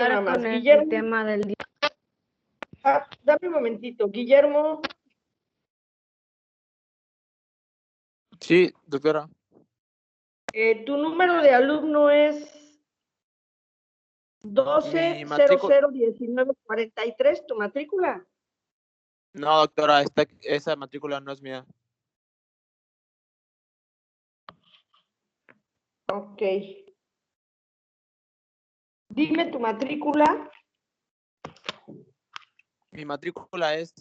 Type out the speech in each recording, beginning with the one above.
nada más. con el Guillermo, tema del día. dame un momentito. Guillermo, Sí, doctora. tu número de alumno es Mi 12001943, tu matrícula. No, doctora, esa matrícula no es mía. Ok. Dime tu matrícula. Mi matrícula es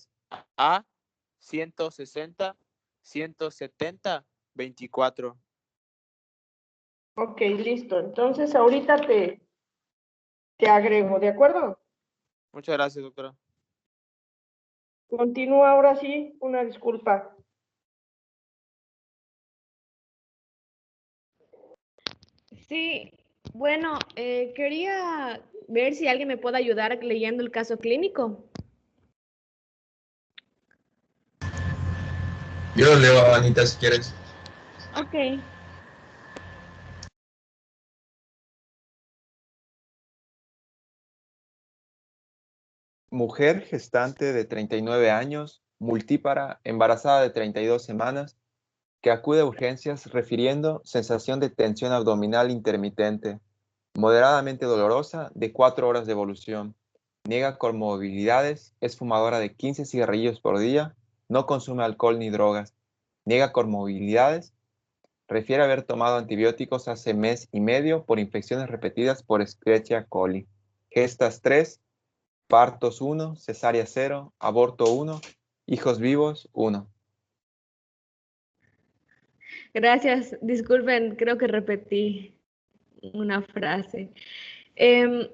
A 160 170 24. Ok, listo. Entonces ahorita te agrego, ¿de acuerdo? Muchas gracias, doctora. Continúa ahora sí, una disculpa. Sí, bueno, quería ver si alguien me puede ayudar leyendo el caso clínico. Yo lo leo, Anita, si quieres. Ok. Mujer gestante de 39 años, multípara, embarazada de 32 semanas, que acude a urgencias refiriendo sensación de tensión abdominal intermitente, moderadamente dolorosa, de 4 horas de evolución. Niega comorbilidades, es fumadora de 15 cigarrillos por día, no consume alcohol ni drogas. Niega comorbilidades, refiere haber tomado antibióticos hace mes y medio por infecciones repetidas por Escherichia coli. Gestas 3, partos 1, cesárea 0, aborto 1, hijos vivos 1. Gracias. Disculpen, creo que repetí una frase.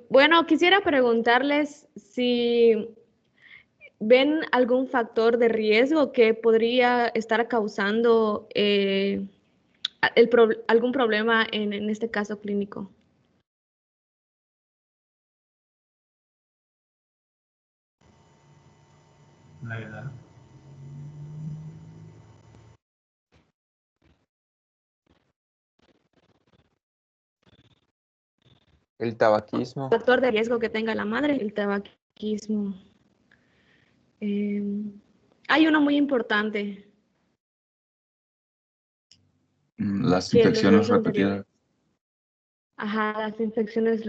Bueno, quisiera preguntarles si ven algún factor de riesgo que podría estar causando algún problema en este caso clínico. La edad. El tabaquismo. Factor de riesgo que tenga la madre, el tabaquismo. Hay uno muy importante. Las Que los infecciones dos anteriores. repetidas. Ajá, las infecciones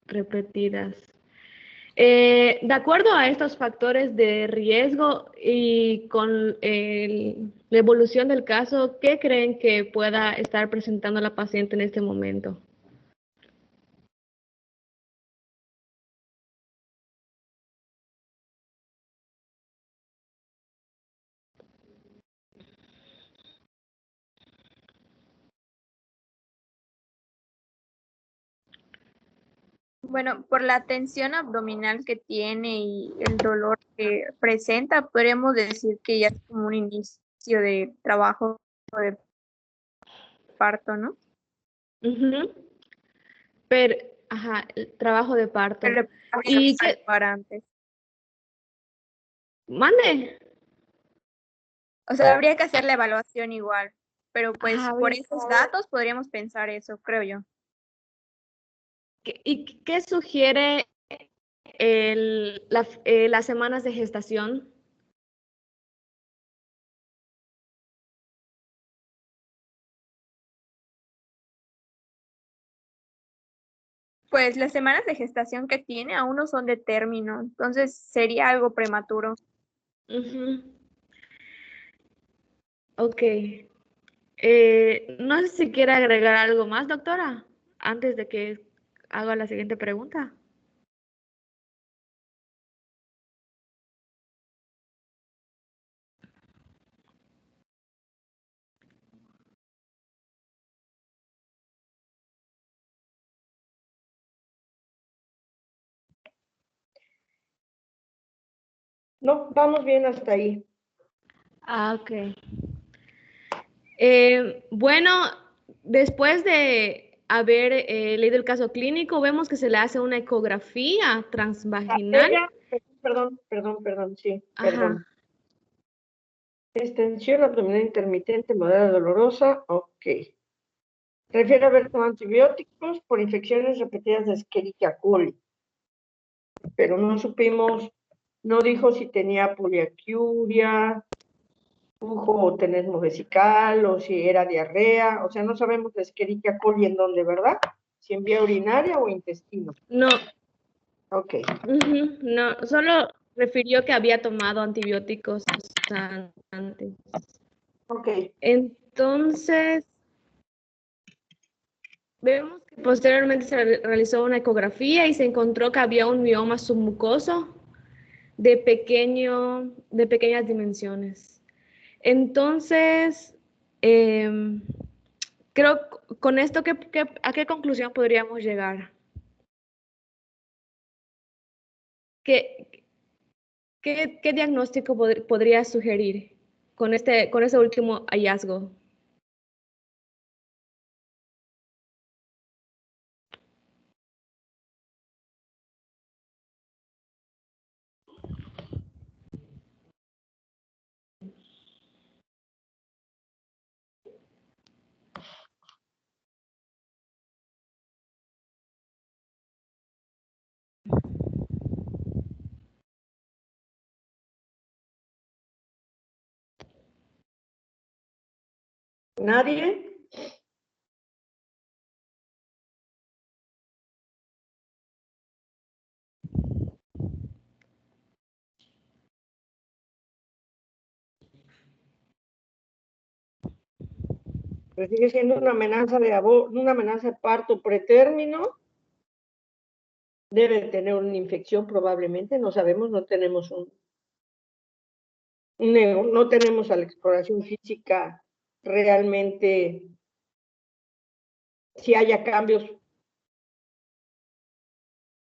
repetidas. De acuerdo a estos factores de riesgo y con la evolución del caso, ¿qué creen que pueda estar presentando la paciente en este momento? Bueno, por la tensión abdominal que tiene y el dolor que presenta, podríamos decir que ya es como un inicio de trabajo de parto, ¿no? Ujú. Pero, ajá, el trabajo de parto. Pero ¿Y habría qué? que evaluar antes. Mande. O sea, habría que hacer la evaluación igual, pero pues Ajá, por esos datos podríamos pensar eso, creo yo. ¿Y qué sugiere las semanas de gestación? Pues las semanas de gestación que tiene aún no son de término, entonces sería algo prematuro. Ujú. Ok. No sé si quiere agregar algo más, doctora, antes de que haga la siguiente pregunta. No, vamos bien hasta ahí. Ah, ok. Bueno, después de haber leído el caso clínico, vemos que se le hace una ecografía transvaginal. Perdón, sí, Ajá. perdón. Extensión abdominal intermitente, moderada dolorosa, ok. Refiere haber tomado antibióticos por infecciones repetidas de Escherichia coli. pero no supimos, no dijo si tenía poliaquiuria, flujo o tenesmo vesical, o si era diarrea, o sea, no sabemos la Escherichia coli en dónde, ¿verdad? Si en vía urinaria o intestino. No, Ok. no, solo refirió que había tomado antibióticos antes. Ok. Entonces, vemos que posteriormente se realizó una ecografía y se encontró que había un mioma submucoso de pequeñas dimensiones. Entonces, creo con esto, ¿a qué conclusión podríamos llegar? ¿Qué diagnóstico podría sugerir con ese último hallazgo? ¿Nadie? Pues sigue siendo una amenaza una amenaza de parto pretérmino. Debe tener una infección probablemente, no sabemos, no tenemos no tenemos a la exploración física realmente si haya cambios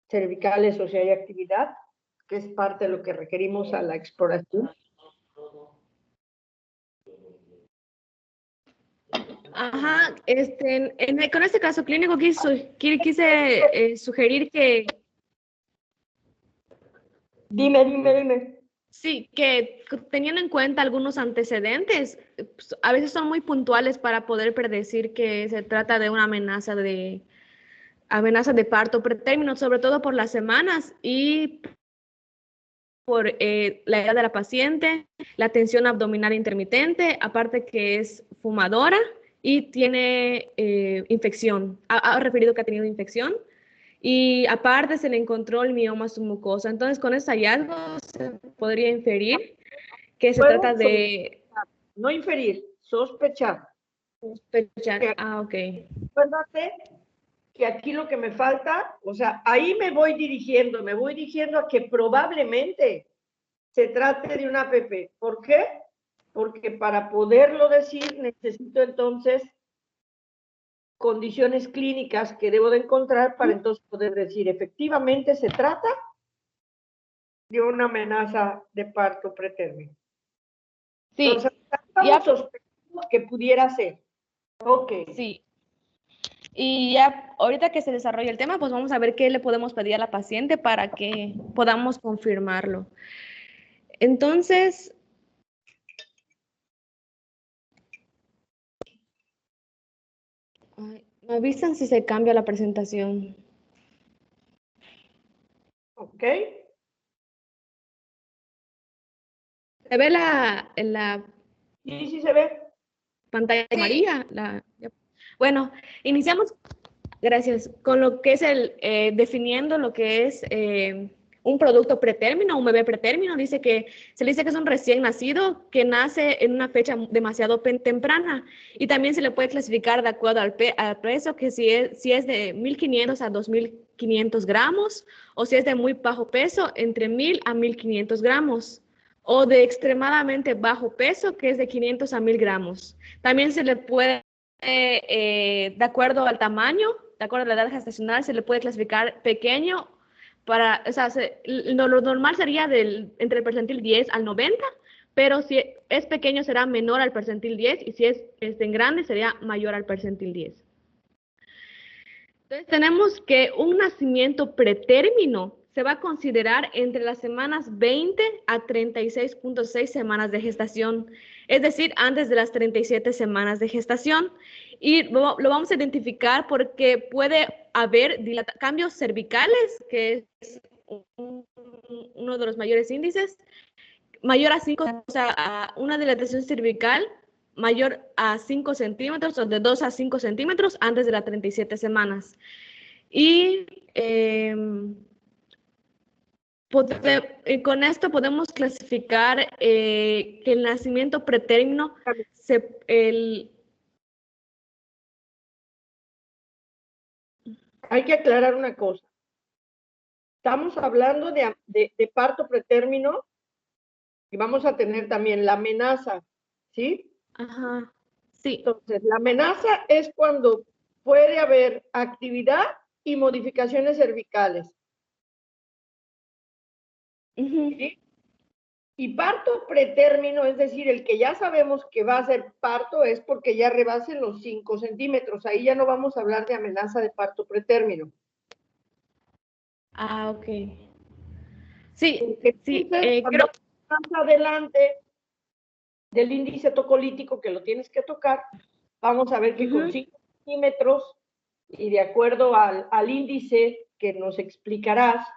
cervicales o si hay actividad, que es parte de lo que requerimos a la exploración. Ajá, con este caso clínico quise sugerir que Dime. sí, que teniendo en cuenta algunos antecedentes, pues, a veces son muy puntuales para poder predecir que se trata de una amenaza de parto pretérmino, sobre todo por las semanas y por la edad de la paciente, la tensión abdominal intermitente, aparte que es fumadora y tiene infección. Ha referido que ha tenido infección y aparte se le encontró el mioma submucosa. Entonces, con esos hallazgos se podría inferir que se trata de no inferir, sospechar. sospechar. Ah, ok. Acuérdate que aquí lo que me falta, o sea, ahí me voy dirigiendo a que probablemente se trate de una APP. ¿Por qué? Porque para poderlo decir necesito entonces condiciones clínicas que debo de encontrar para entonces poder decir efectivamente se trata de una amenaza de parto pretérmino. Sí, Entonces, estamos sospechando que pudiera ser. Ok. sí. Y ya ahorita que se desarrolla el tema, pues vamos a ver qué le podemos pedir a la paciente para que podamos confirmarlo. Entonces, me avisan si se cambia la presentación. Ok. ¿Se ve en la Sí se ve. pantalla amarilla? Bueno, iniciamos, gracias, con lo que es definiendo lo que es un producto pretérmino, un bebé pretérmino. Se le dice que es un recién nacido que nace en una fecha demasiado temprana y también se le puede clasificar de acuerdo al peso, que si es de 1.500 a 2.500 gramos o si es de muy bajo peso, entre 1.000 a 1.500 gramos o de extremadamente bajo peso, que es de 500 a 1.000 gramos. También se le puede, de acuerdo al tamaño, de acuerdo a la edad gestacional, se le puede clasificar pequeño. O sea, lo normal sería entre el percentil 10 al 90, pero si es pequeño será menor al percentil 10 y si es en grande sería mayor al percentil 10. Entonces tenemos que un nacimiento pretérmino se va a considerar entre las semanas 20 a 36.6 semanas de gestación, es decir, antes de las 37 semanas de gestación. Y lo vamos a identificar porque puede haber cambios cervicales, que es uno de los mayores índices, mayor a 5, o sea, a una dilatación cervical mayor a 5 centímetros o de 2 a 5 centímetros antes de las 37 semanas. Y con esto podemos clasificar que el nacimiento pretérmino, Hay que aclarar una cosa. Estamos hablando de parto pretérmino y vamos a tener también la amenaza, ¿sí? Ajá, sí. Entonces, la amenaza es cuando puede haber actividad y modificaciones cervicales. ¿Sí? Y parto pretérmino, es decir, el que ya sabemos que va a ser parto es porque ya rebasen los 5 centímetros. Ahí ya no vamos a hablar de amenaza de parto pretérmino. Ah, ok. Sí, Porque sí, entonces, creo. más adelante del índice tocolítico, que lo tienes que tocar, vamos a ver que con 5 centímetros y de acuerdo al índice que nos explicarás,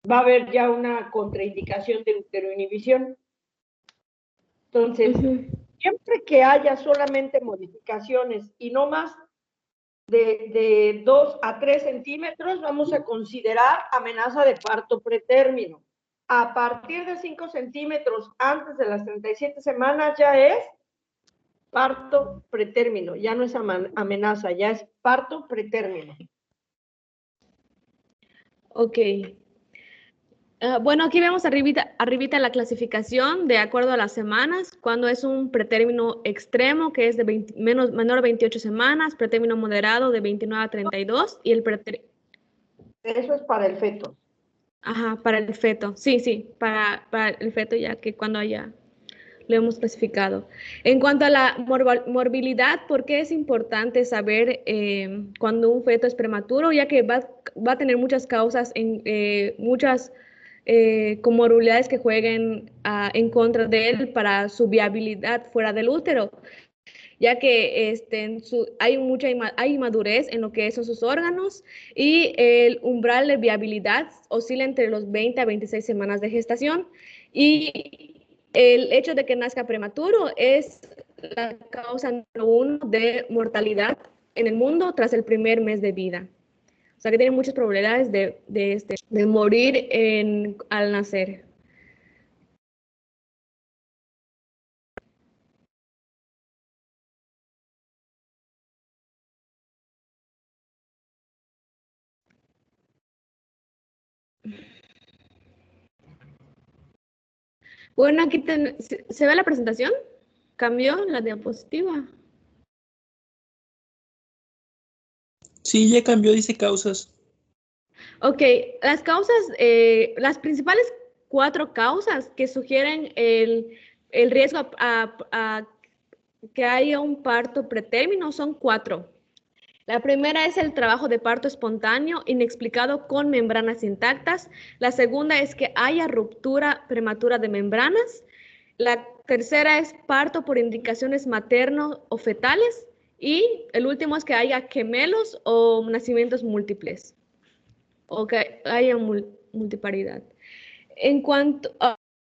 va a haber ya una contraindicación de uteroinhibición. Entonces, siempre que haya solamente modificaciones y no más de 2 a 3 centímetros, vamos a considerar amenaza de parto pretérmino. A partir de 5 centímetros antes de las 37 semanas ya es parto pretérmino, ya no es amenaza, ya es parto pretérmino. Ok. Bueno, aquí vemos arribita la clasificación de acuerdo a las semanas, cuando es un pretérmino extremo, que es de menor a 28 semanas, pretérmino moderado de 29 a 32, y el pretérmino... Eso es para el feto. Ajá, para el feto. Sí, sí, para el feto ya que cuando haya lo hemos clasificado. En cuanto a la morbilidad, ¿por qué es importante saber cuando un feto es prematuro? Ya que va a tener muchas causas, muchas comorbilidades que jueguen en contra de él para su viabilidad fuera del útero, ya que hay inmadurez en lo que son sus órganos y el umbral de viabilidad oscila entre los 20 a 26 semanas de gestación, y el hecho de que nazca prematuro es la causa número 1 de mortalidad en el mundo tras el primer mes de vida. O sea que tiene muchas probabilidades de morir al nacer. Bueno, aquí ¿se ve la presentación? ¿Cambió la diapositiva? Sí, ya cambió, dice causas. Ok, las causas, las principales 4 causas que sugieren el riesgo a que haya un parto pretérmino son 4. La primera es el trabajo de parto espontáneo inexplicado con membranas intactas. La segunda es que haya ruptura prematura de membranas. La tercera es parto por indicaciones materno o fetales. Y el último es que haya gemelos o nacimientos múltiples, o que haya multiparidad. En cuanto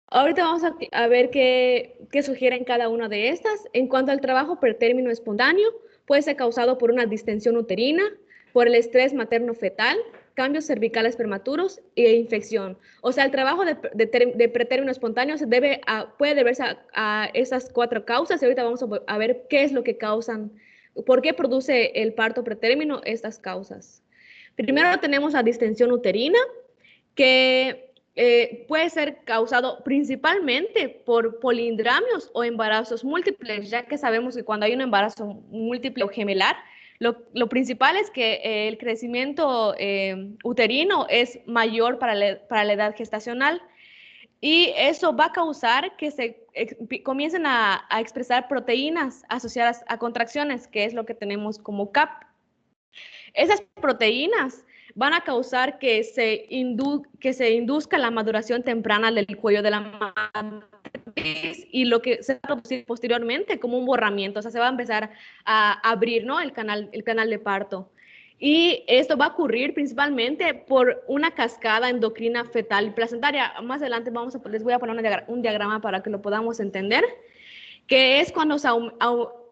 ahorita vamos a ver qué sugieren cada una de estas. En cuanto al trabajo pretérmino espontáneo, puede ser causado por una distensión uterina, por el estrés materno-fetal, cambios cervicales prematuros e infección. O sea, el trabajo de pretérmino espontáneo puede deberse a esas 4 causas, y ahorita vamos a ver qué es lo que causan, por qué produce el parto pretérmino estas causas. Primero tenemos la distensión uterina, que puede ser causado principalmente por polindramios o embarazos múltiples, ya que sabemos que cuando hay un embarazo múltiple o gemelar, lo principal es que el crecimiento uterino es mayor para la edad gestacional, y eso va a causar que se comiencen a expresar proteínas asociadas a contracciones, que es lo que tenemos como CAP. Esas proteínas van a causar que se induzca la maduración temprana del cuello de la matriz, y lo que se va a producir posteriormente como un borramiento, o sea, se va a empezar a abrir, ¿no?, el canal de parto. Y esto va a ocurrir principalmente por una cascada endocrina fetal y placentaria. Más adelante les voy a poner un diagrama para que lo podamos entender, que es cuando se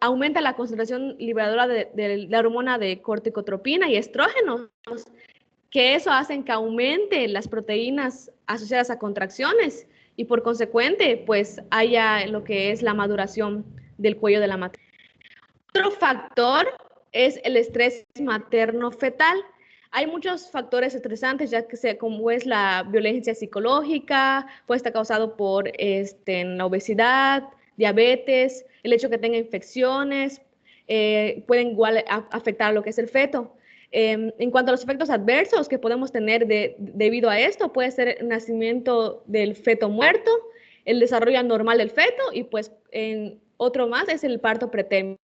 aumenta la concentración liberadora de la hormona de corticotropina y estrógenos, que eso hace que aumente las proteínas asociadas a contracciones y por consecuente, pues haya lo que es la maduración del cuello de la matriz. Otro factor es el estrés materno-fetal. Hay muchos factores estresantes, ya que como es la violencia psicológica, puede estar causado por la obesidad, diabetes, el hecho de que tenga infecciones, pueden igual afectar a lo que es el feto. En cuanto a los efectos adversos que podemos tener debido a esto, puede ser el nacimiento del feto muerto, el desarrollo anormal del feto y pues otro más es el parto pretérmino,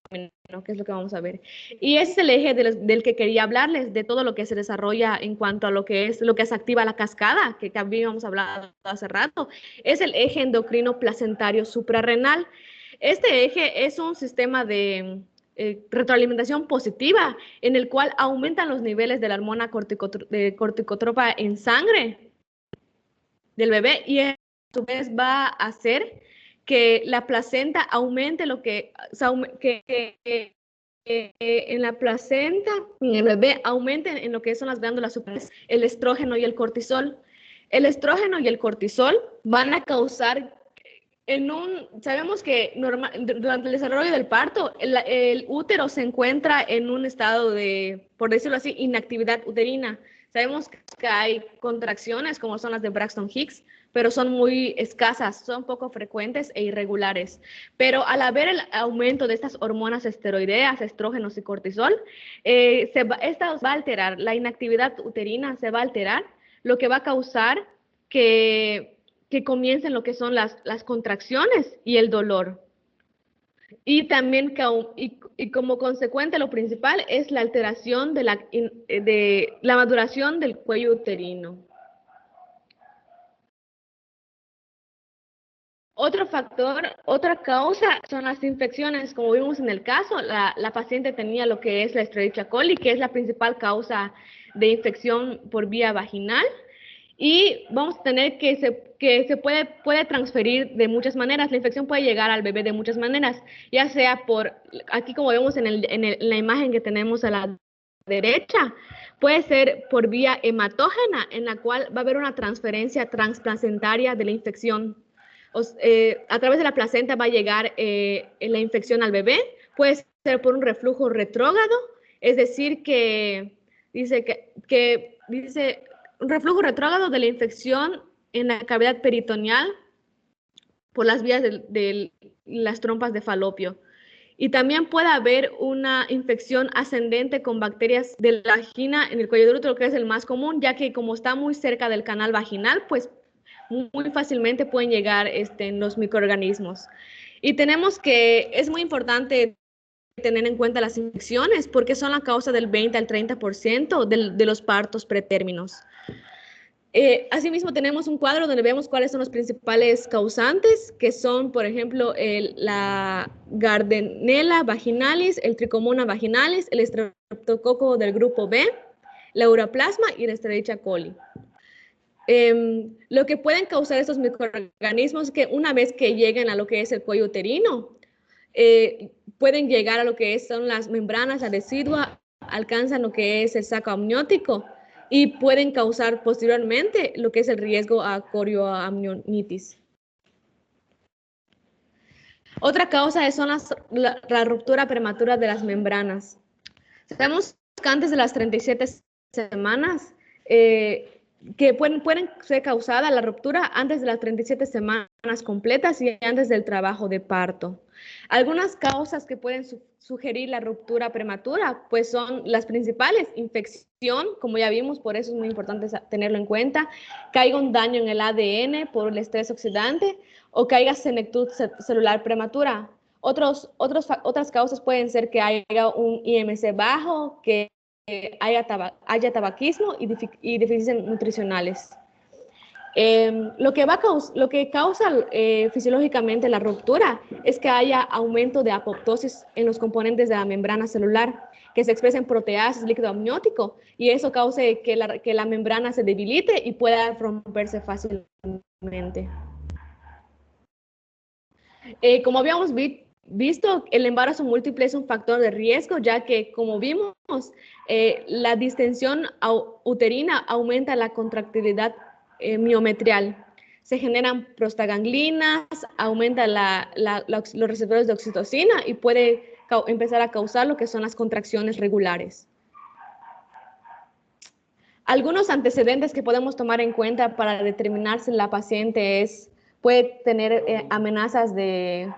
que es lo que vamos a ver. Y ese es el eje del que quería hablarles, de todo lo que se desarrolla en cuanto a lo que se activa la cascada, que habíamos hablado hace rato, es el eje endocrino placentario suprarrenal. Este eje es un sistema de retroalimentación positiva en el cual aumentan los niveles de la hormona corticotropa en sangre del bebé y a su vez va a hacer que la placenta aumente en la placenta, en el bebé, aumenten en lo que son las glándulas suprarrenales el estrógeno y el cortisol. El estrógeno y el cortisol van a causar sabemos que durante el desarrollo del parto, el útero se encuentra en un estado de, por decirlo así, inactividad uterina. Sabemos que hay contracciones como son las de Braxton Hicks, pero son muy escasas, son poco frecuentes e irregulares. Pero al haber el aumento de estas hormonas esteroideas, estrógenos y cortisol, esta va a alterar, la inactividad uterina se va a alterar, lo que va a causar que comiencen lo que son las contracciones y el dolor. Y también y como consecuente lo principal es la alteración de la maduración del cuello uterino. Otro factor, otra causa son las infecciones. Como vimos en el caso, la paciente tenía lo que es la Escherichia coli, que es la principal causa de infección por vía vaginal. Y vamos a tener que se puede transferir de muchas maneras. La infección puede llegar al bebé de muchas maneras, ya sea aquí como vemos en la imagen que tenemos a la derecha, puede ser por vía hematógena, en la cual va a haber una transferencia transplacentaria de la infección. A través de la placenta va a llegar la infección al bebé, puede ser por un reflujo retrógrado, es decir, dice un reflujo retrógrado de la infección en la cavidad peritoneal por las vías de las trompas de falopio. Y también puede haber una infección ascendente con bacterias de la vagina en el cuello del útero, que es el más común, ya que como está muy cerca del canal vaginal, pues muy fácilmente pueden llegar los microorganismos. Y es muy importante tener en cuenta las infecciones porque son la causa del 20 al 30% de los partos pretérminos. Asimismo, tenemos un cuadro donde vemos cuáles son los principales causantes, que son, por ejemplo, la Gardnerella vaginalis, el Trichomona vaginalis, el Streptococo del grupo B, la Uroplasma y la Escherichia coli. Lo que pueden causar estos microorganismos es que una vez que lleguen a lo que es el cuello uterino, pueden llegar a lo que son las membranas, la decidua, alcanzan lo que es el saco amniótico y pueden causar posteriormente lo que es el riesgo a corioamnionitis. Otra causa son la ruptura prematura de las membranas. Sabemos que antes de las 37 semanas, que pueden ser causada la ruptura antes de las 37 semanas completas y antes del trabajo de parto. Algunas causas que pueden sugerir la ruptura prematura, pues son las principales: infección, como ya vimos, por eso es muy importante tenerlo en cuenta, que haya un daño en el ADN por el estrés oxidante o que haya senectud celular prematura. Otras causas pueden ser que haya un IMC bajo, que haya tabaquismo y deficiencias nutricionales. Lo que causa fisiológicamente la ruptura es que haya aumento de apoptosis en los componentes de la membrana celular, que se expresa en proteasas, líquido amniótico, y eso cause que la membrana se debilite y pueda romperse fácilmente. Como habíamos visto, el embarazo múltiple es un factor de riesgo, ya que, como vimos, la distensión uterina aumenta la contractilidad miometrial. Se generan prostaganglinas, aumenta los receptores de oxitocina y puede empezar a causar lo que son las contracciones regulares. Algunos antecedentes que podemos tomar en cuenta para determinar si la paciente puede tener amenazas de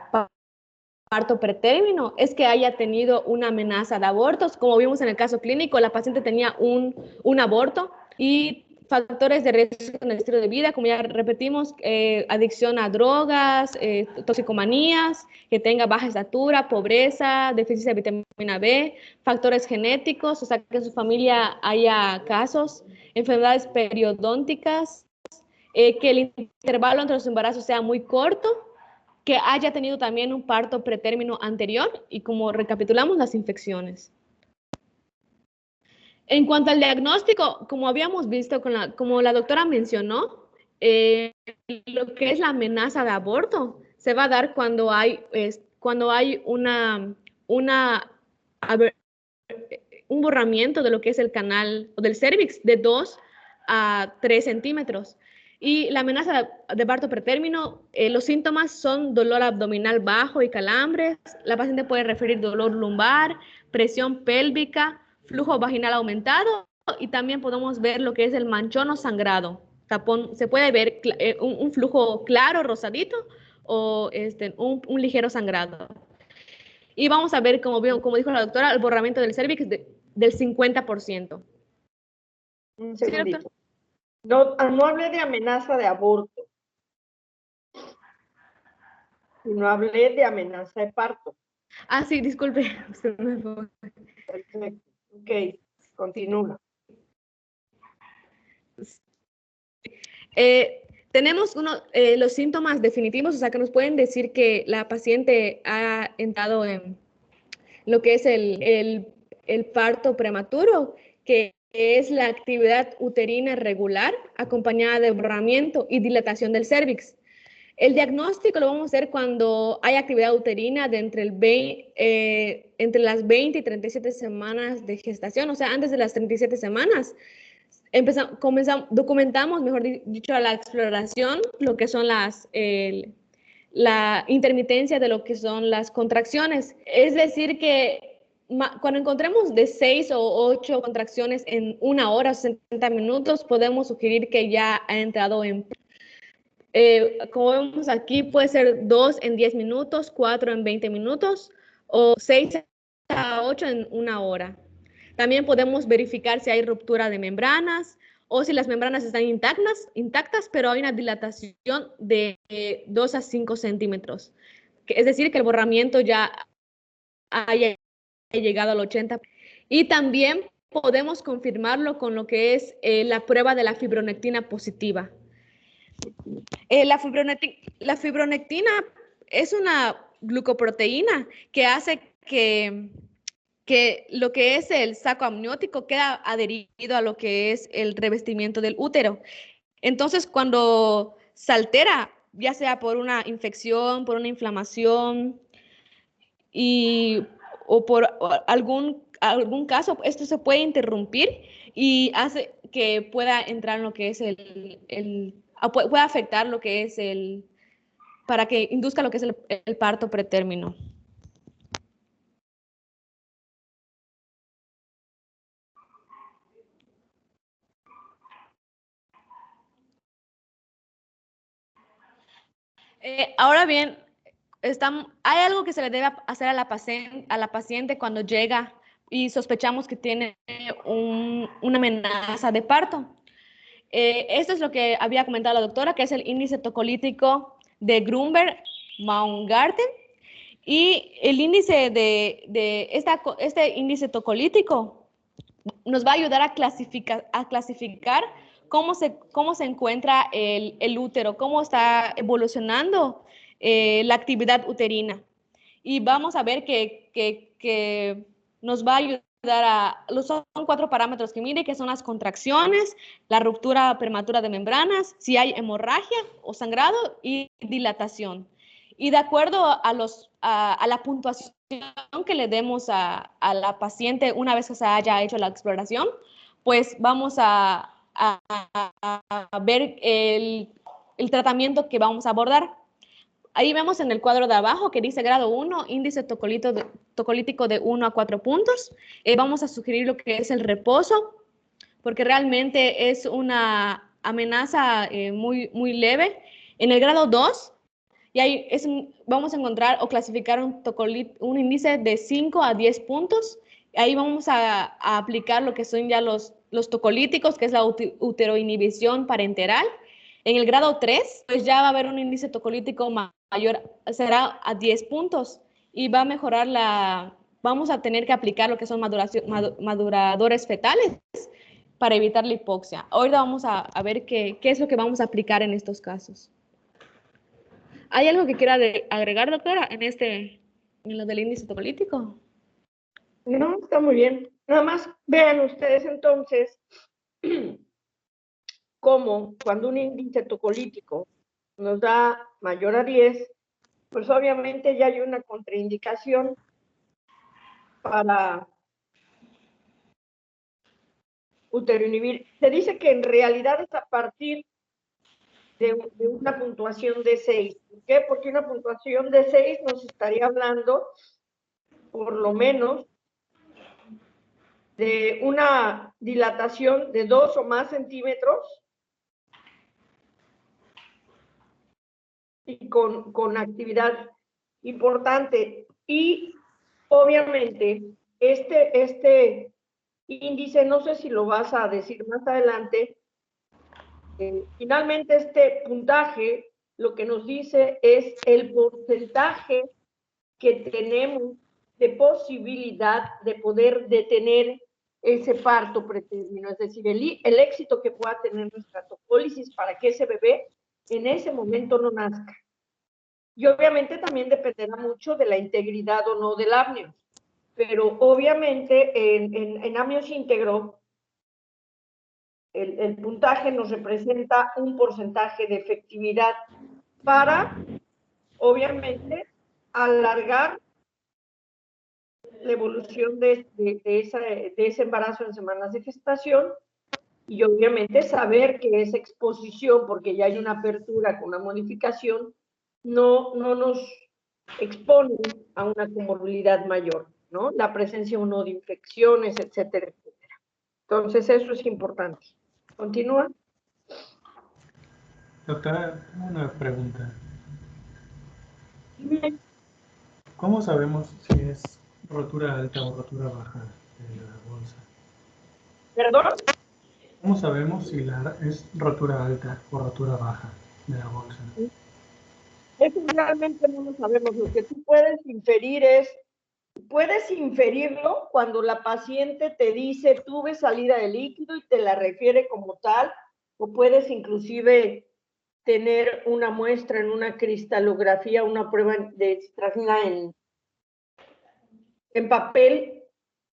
parto pretérmino, es que haya tenido una amenaza de abortos. Como vimos en el caso clínico, la paciente tenía un aborto, y factores de riesgo en el estilo de vida, como ya repetimos, adicción a drogas, toxicomanías, que tenga baja estatura, pobreza, déficit de vitamina B, factores genéticos, o sea, que en su familia haya casos, enfermedades periodónticas, que el intervalo entre los embarazos sea muy corto, que haya tenido también un parto pretérmino anterior y, como recapitulamos, las infecciones. En cuanto al diagnóstico, como habíamos visto, como la doctora mencionó, lo que es la amenaza de aborto se va a dar cuando hay un borramiento de lo que es el canal o del cérvix de 2 a 3 centímetros. Y la amenaza de parto pretérmino, los síntomas son dolor abdominal bajo y calambres. La paciente puede referir dolor lumbar, presión pélvica, flujo vaginal aumentado, y también podemos ver lo que es el manchón o sangrado. Se puede ver un flujo claro, rosadito, o un ligero sangrado. Y vamos a ver, como dijo la doctora, el borramiento del cérvix del 50%. Un ¿Sí, segundito. doctor? No hablé de amenaza de aborto, sino hablé de amenaza de parto. Ah, sí, disculpe. Perfecto. Ok, continúa. Tenemos los síntomas definitivos, o sea, que nos pueden decir que la paciente ha entrado en lo que es el parto prematuro, que es la actividad uterina regular acompañada de borramiento y dilatación del cérvix. El diagnóstico lo vamos a hacer cuando hay actividad uterina de entre las 20 y 37 semanas de gestación, o sea, antes de las 37 semanas. Documentamos, mejor dicho, la exploración, lo que son la intermitencia de lo que son las contracciones. Es decir, que cuando encontremos de 6 o 8 contracciones en 1 hora o 60 minutos, podemos sugerir que ya ha entrado en... como vemos aquí, puede ser 2 en 10 minutos, 4 en 20 minutos o 6 a 8 en 1 hora. También podemos verificar si hay ruptura de membranas o si las membranas están intactas, pero hay una dilatación de 2 a 5 centímetros. Es decir, que el borramiento ya haya llegado al 80%. Y también podemos confirmarlo con lo que es la prueba de la fibronectina positiva. La fibronectina es una glucoproteína que hace que lo que es el saco amniótico queda adherido a lo que es el revestimiento del útero. Entonces, cuando se altera, ya sea por una infección, por una inflamación o por algún caso, esto se puede interrumpir y hace que pueda entrar en lo que es puede afectar lo que es para que induzca lo que es el parto pretérmino. Ahora bien, hay algo que se le debe hacer a la paciente cuando llega y sospechamos que tiene una amenaza de parto. Esto es lo que había comentado la doctora, que es el índice tocolítico de Grunberg-Baumgarten. Y el índice este índice tocolítico nos va a ayudar a clasificar cómo se encuentra el útero, cómo está evolucionando la actividad uterina. Y vamos a ver que nos va a ayudar son 4 parámetros que mire, que son las contracciones, la ruptura prematura de membranas, si hay hemorragia o sangrado y dilatación. Y de acuerdo a la puntuación que le demos a la paciente una vez que se haya hecho la exploración, pues vamos a ver el tratamiento que vamos a abordar. Ahí vemos en el cuadro de abajo que dice grado 1, índice tocolítico de 1 a 4 puntos. Vamos a sugerir lo que es el reposo, porque realmente es una amenaza muy leve. En el grado 2, y ahí vamos a encontrar o clasificar un índice de 5 a 10 puntos. Ahí vamos a aplicar lo que son ya los tocolíticos, que es la uteroinhibición parenteral. En el grado 3, pues ya va a haber un índice tocolítico mayor, será a 10 puntos y va a mejorar vamos a tener que aplicar lo que son maduradores fetales para evitar la hipoxia. Ahorita vamos a ver qué es lo que vamos a aplicar en estos casos. ¿Hay algo que quiera agregar, doctora, en lo del índice tocolítico? No, está muy bien. Nada más vean ustedes entonces cómo cuando un índice tocolítico nos da mayor a 10, pues obviamente ya hay una contraindicación para uteroinhibir. Se dice que en realidad es a partir de una puntuación de 6. ¿Por qué? Porque una puntuación de 6 nos estaría hablando, por lo menos, de una dilatación de 2 o más centímetros y con actividad importante. Y obviamente este índice, no sé si lo vas a decir más adelante, finalmente este puntaje lo que nos dice es el porcentaje que tenemos de posibilidad de poder detener ese parto pretérmino, es decir, el éxito que pueda tener nuestra tocólisis para que ese bebé en ese momento no nazca. Y obviamente también dependerá mucho de la integridad o no del amnio, pero obviamente en amnios íntegro el puntaje nos representa un porcentaje de efectividad para, obviamente, alargar la evolución de ese embarazo en semanas de gestación y obviamente saber que esa exposición, porque ya hay una apertura con una modificación, no nos expone a una comorbilidad mayor, ¿no? La presencia o no de infecciones, etcétera, etcétera. Entonces, eso es importante. ¿Continúa? Doctora, una pregunta. Dime. ¿Cómo sabemos si es rotura alta o rotura baja de la bolsa? ¿Perdón? ¿Cómo sabemos si es rotura alta o rotura baja de la bolsa? Eso realmente no lo sabemos. Lo que tú puedes inferir puedes inferirlo cuando la paciente te dice tuve salida de líquido y te la refiere como tal, o puedes inclusive tener una muestra en una cristalografía, una prueba de citracina en papel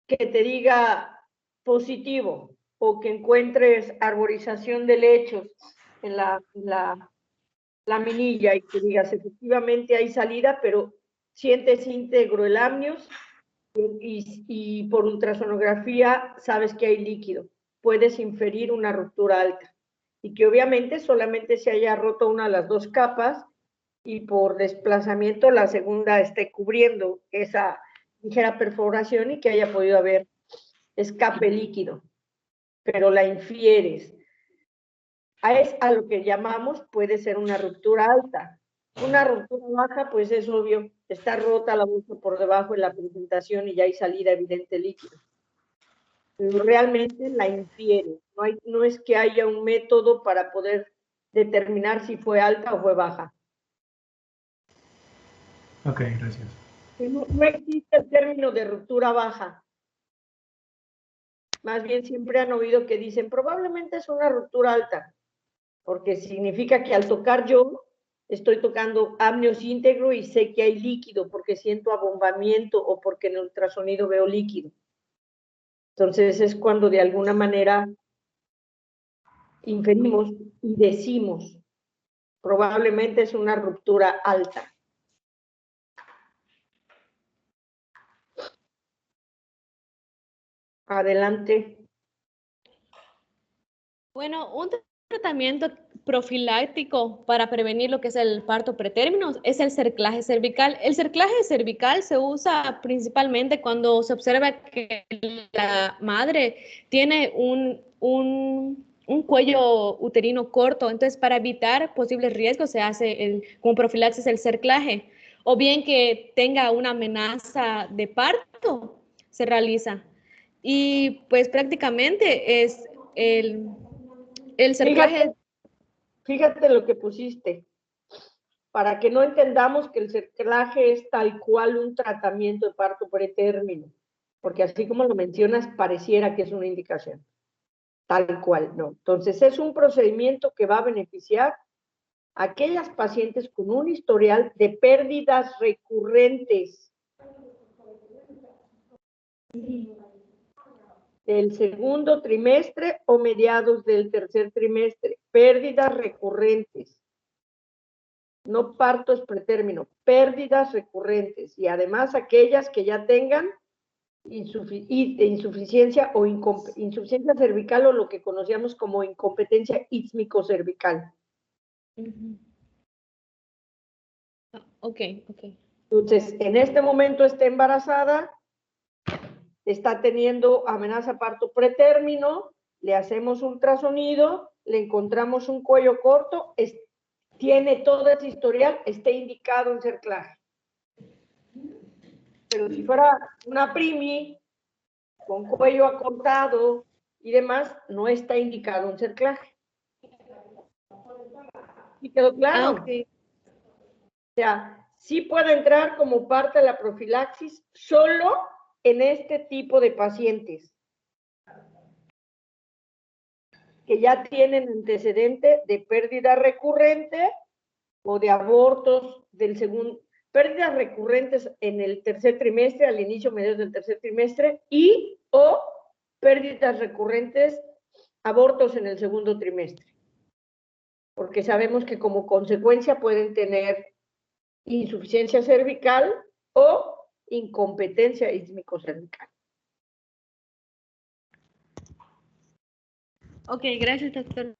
que te diga positivo, o que encuentres arborización de lechos en la laminilla y que digas efectivamente hay salida, pero sientes íntegro el amnios y por ultrasonografía sabes que hay líquido. Puedes inferir una ruptura alta y que obviamente solamente se haya roto una de las 2 capas y por desplazamiento la segunda esté cubriendo esa ligera perforación y que haya podido haber escape líquido, pero la infieres. Es a lo que llamamos, puede ser una ruptura alta. Una ruptura baja, pues es obvio, está rota la bolsa por debajo en la presentación y ya hay salida evidente líquido. Pero realmente la infiere. No es que haya un método para poder determinar si fue alta o fue baja. Ok, gracias. No existe el término de ruptura baja. más bien siempre han oído que dicen, probablemente es una ruptura alta, porque significa que al tocar yo, estoy tocando amnios íntegro y sé que hay líquido, porque siento abombamiento o porque en el ultrasonido veo líquido. Entonces es cuando de alguna manera inferimos y decimos, probablemente es una ruptura alta. Adelante. Bueno, un tratamiento profiláctico para prevenir lo que es el parto pretérmino es el cerclaje cervical. El cerclaje cervical se usa principalmente cuando se observa que la madre tiene un cuello uterino corto. Entonces, para evitar posibles riesgos, se hace como profilaxis el cerclaje. O bien que tenga una amenaza de parto, se realiza. Y pues prácticamente es el cerclaje. Fíjate lo que pusiste, para que no entendamos que el cerclaje es tal cual un tratamiento de parto pretérmino, porque así como lo mencionas, pareciera que es una indicación. Tal cual, no. Entonces, es un procedimiento que va a beneficiar a aquellas pacientes con un historial de pérdidas recurrentes del segundo trimestre o mediados del tercer trimestre. Pérdidas recurrentes. No partos pretérmino, pérdidas recurrentes. Y además aquellas que ya tengan insuficiencia o insuficiencia cervical o lo que conocíamos como incompetencia ísmico-cervical. Ok. Entonces, en este momento está embarazada, está teniendo amenaza parto pretérmino, le hacemos ultrasonido, le encontramos un cuello corto, tiene todo ese historial, está indicado en cerclaje. Pero si fuera una primi con cuello acortado y demás, no está indicado un cerclaje. ¿Y quedó claro? Okay. O sea, sí puede entrar como parte de la profilaxis solo en este tipo de pacientes que ya tienen antecedente de pérdida recurrente o de abortos del segundo, pérdidas recurrentes en el tercer trimestre, al inicio mediados del tercer trimestre, y o pérdidas recurrentes, abortos en el segundo trimestre. Porque sabemos que como consecuencia pueden tener insuficiencia cervical o incompetencia ísmico-cervical. Ok, gracias, doctora.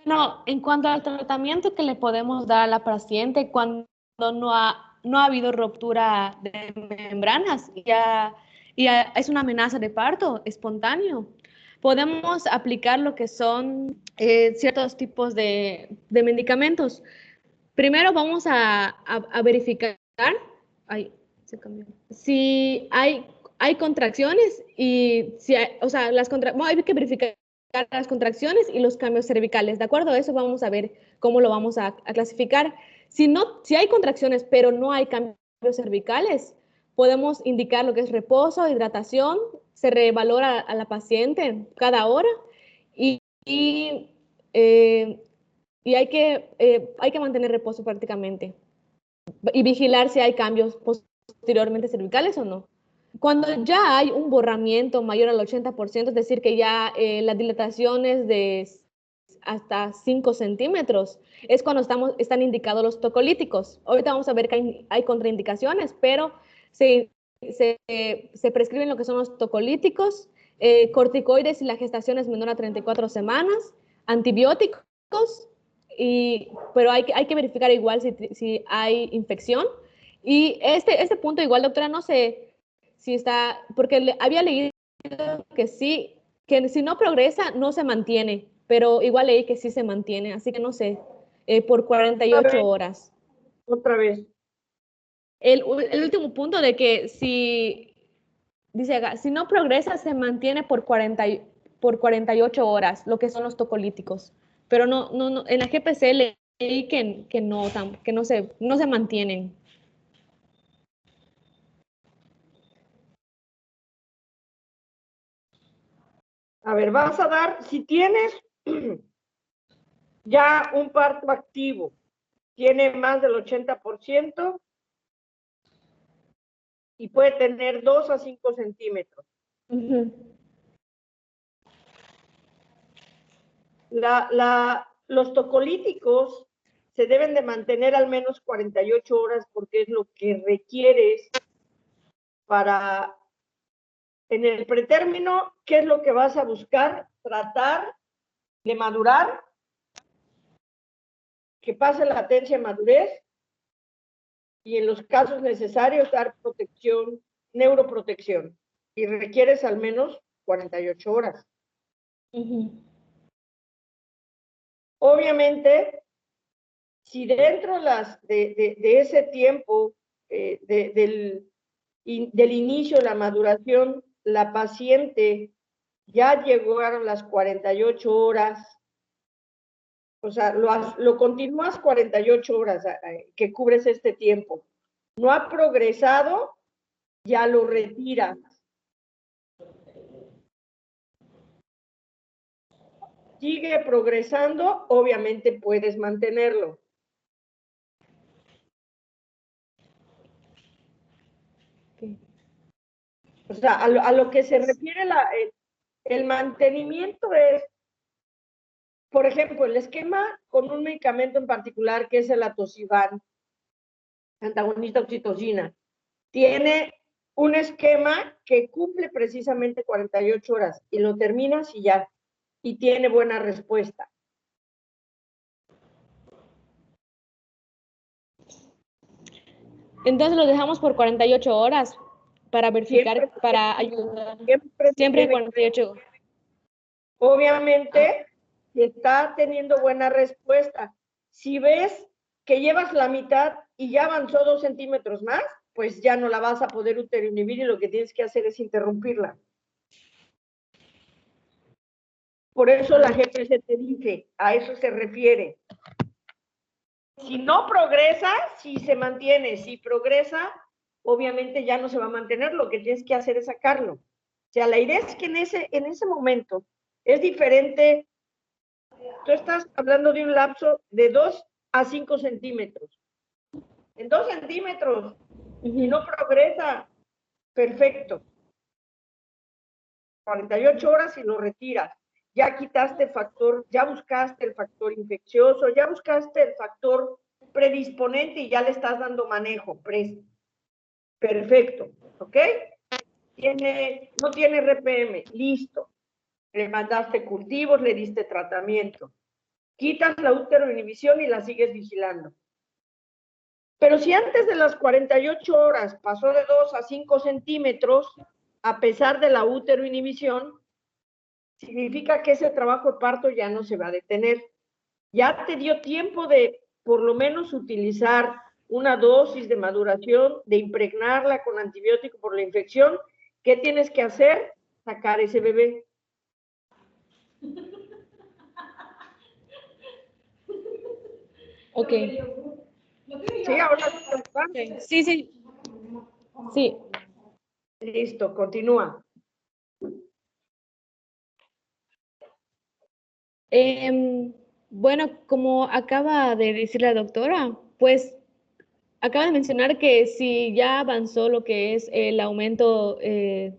Bueno, en cuanto al tratamiento que le podemos dar a la paciente cuando no ha habido ruptura de membranas y es una amenaza de parto espontáneo, podemos aplicar lo que son ciertos tipos de medicamentos. Primero vamos a verificar se cambió. Si hay contracciones y si hay, o sea, hay que verificar las contracciones y los cambios cervicales, ¿de acuerdo? Eso vamos a ver cómo lo vamos a clasificar. Si hay contracciones, pero no hay cambios cervicales, podemos indicar lo que es reposo, hidratación, se revalora a la paciente cada hora y hay que mantener reposo prácticamente y vigilar si hay cambios posteriormente cervicales o no. Cuando ya hay un borramiento mayor al 80%, es decir, que ya la dilatación es de hasta 5 centímetros, es cuando están indicados los tocolíticos. Ahorita vamos a ver que hay contraindicaciones, pero se prescriben lo que son los tocolíticos, corticoides si la gestación es menor a 34 semanas, antibióticos, pero hay que verificar igual si hay infección. Y este punto igual, doctora, no sé si está, porque había leído que sí, que si no progresa, no se mantiene, pero igual leí que sí se mantiene, así que no sé, por 48 horas. Otra vez. El último punto de que dice acá, si no progresa, se mantiene por 48 horas, lo que son los tocolíticos. Pero no, en la GPC leí que no se mantienen. A ver, vas a dar, si tienes ya un parto activo, tiene más del 80% y puede tener 2 a 5 centímetros. Los tocolíticos se deben de mantener al menos 48 horas porque es lo que requieres para, en el pretérmino, ¿qué es lo que vas a buscar? Tratar de madurar, que pase la latencia de madurez y en los casos necesarios dar protección, neuroprotección. Y requieres al menos 48 horas. Obviamente, si dentro de ese tiempo del inicio de la maduración, la paciente ya llegaron las 48 horas, o sea, lo continúas 48 horas que cubres este tiempo. No ha progresado, ya lo retiras. Sigue progresando, obviamente puedes mantenerlo. O sea, a lo que se refiere el mantenimiento es, por ejemplo, el esquema con un medicamento en particular que es el atosiban, antagonista oxitocina, tiene un esquema que cumple precisamente 48 horas y lo terminas y ya, y tiene buena respuesta. Entonces lo dejamos por 48 horas para verificar, Siempre, para ayudar. Siempre 48. Obviamente, si está teniendo buena respuesta. Si ves que llevas la mitad y ya avanzó 2 centímetros más, pues ya no la vas a poder uteroinhibir y lo que tienes que hacer es interrumpirla. Por eso la GPC te dice, a eso se refiere. Si no progresa, si se mantiene, si progresa, obviamente ya no se va a mantener, lo que tienes que hacer es sacarlo. O sea, la idea es que en ese momento es diferente. Tú estás hablando de un lapso de 2 a 5 centímetros. En 2 centímetros, y no progresa, perfecto. 48 horas y lo retiras. Ya quitaste el factor, ya buscaste el factor infeccioso, ya buscaste el factor predisponente y ya le estás dando manejo. Perfecto, ¿ok? No tiene RPM, listo. Le mandaste cultivos, le diste tratamiento. Quitas la uteroinhibición y la sigues vigilando. Pero si antes de las 48 horas pasó de 2 a 5 centímetros, a pesar de la uteroinhibición, significa que ese trabajo de parto ya no se va a detener. Ya te dio tiempo de, por lo menos, utilizar una dosis de maduración, de impregnarla con antibiótico por la infección. ¿Qué tienes que hacer? Sacar ese bebé. Ok. Sí, ahora Sí, sí. Sí. Listo, continúa. Bueno, como acaba de decir la doctora, pues acaba de mencionar que si ya avanzó lo que es el aumento de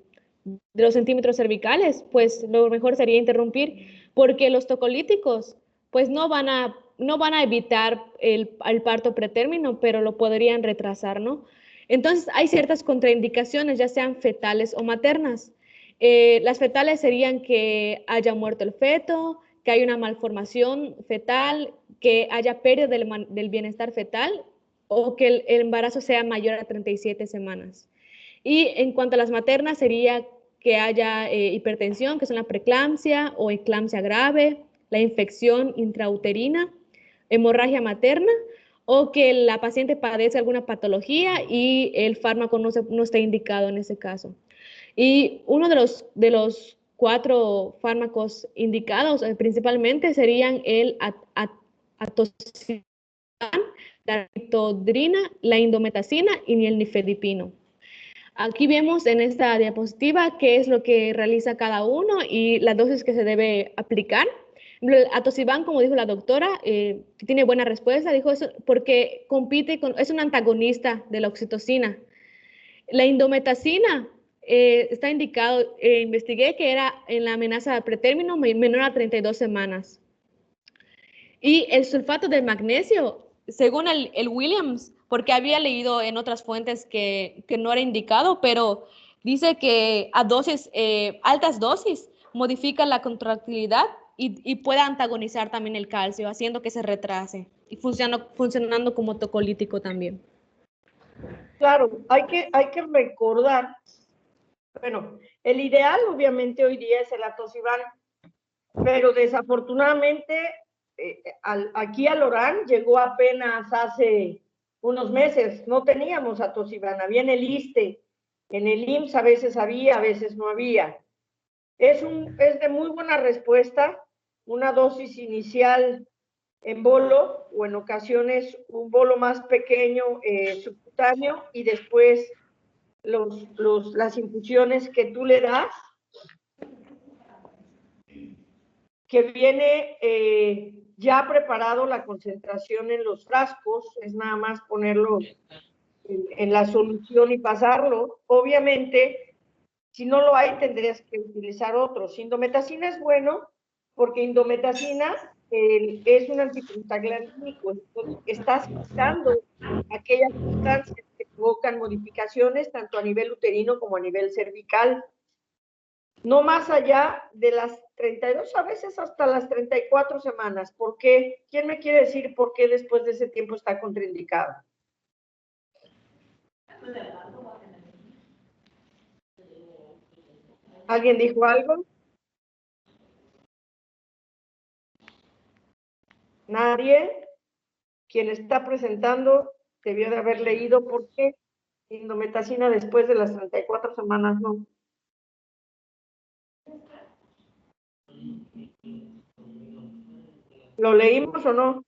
los centímetros cervicales, pues lo mejor sería interrumpir, porque los tocolíticos pues no van a evitar el parto pretérmino, pero lo podrían retrasar, ¿no? Entonces hay ciertas contraindicaciones, ya sean fetales o maternas. Las fetales serían que haya muerto el feto, que haya una malformación fetal, que haya pérdida del bienestar fetal o que el embarazo sea mayor a 37 semanas. Y en cuanto a las maternas, sería que haya hipertensión, que son la preeclampsia o eclampsia grave, la infección intrauterina, hemorragia materna, o que la paciente padece alguna patología y el fármaco no está indicado en ese caso. Y uno de los 4 fármacos indicados principalmente serían el atosiban, la ritodrina, la indometacina y el nifedipino. Aquí vemos en esta diapositiva qué es lo que realiza cada uno y la dosis que se debe aplicar. Atosiban, como dijo la doctora, tiene buena respuesta, dijo eso porque es un antagonista de la oxitocina. La indometacina está indicado, investigué que era en la amenaza de pretérmino menor a 32 semanas. Y el sulfato de magnesio, según el Williams, porque había leído en otras fuentes que no era indicado, pero dice que a dosis, altas dosis modifica la contractilidad y puede antagonizar también el calcio, haciendo que se retrase y funcionando como tocolítico también. Claro, hay que recordar, bueno, el ideal obviamente hoy día es el atosiban, pero desafortunadamente aquí a Lorán llegó apenas hace unos meses, no teníamos atosiban, había en el ISSSTE, en el IMSS a veces había, a veces no había. Es de muy buena respuesta, una dosis inicial en bolo o en ocasiones un bolo más pequeño subcutáneo y después las infusiones que tú le das, que viene ya preparado la concentración en los frascos, es nada más ponerlo en la solución y pasarlo. Obviamente, si no lo hay, tendrías que utilizar otros. Indometacina es bueno porque indometacina es un antiprostaglandínico, entonces estás quitando aquellas sustancias que provocan modificaciones tanto a nivel uterino como a nivel cervical. No más allá de las 32, a veces hasta las 34 semanas. ¿Por qué? ¿Quién me quiere decir por qué después de ese tiempo está contraindicado? ¿Alguien dijo algo? ¿Nadie? Quien está presentando debió de haber leído por qué indometacina después de las 34 semanas no. ¿Lo leímos o no?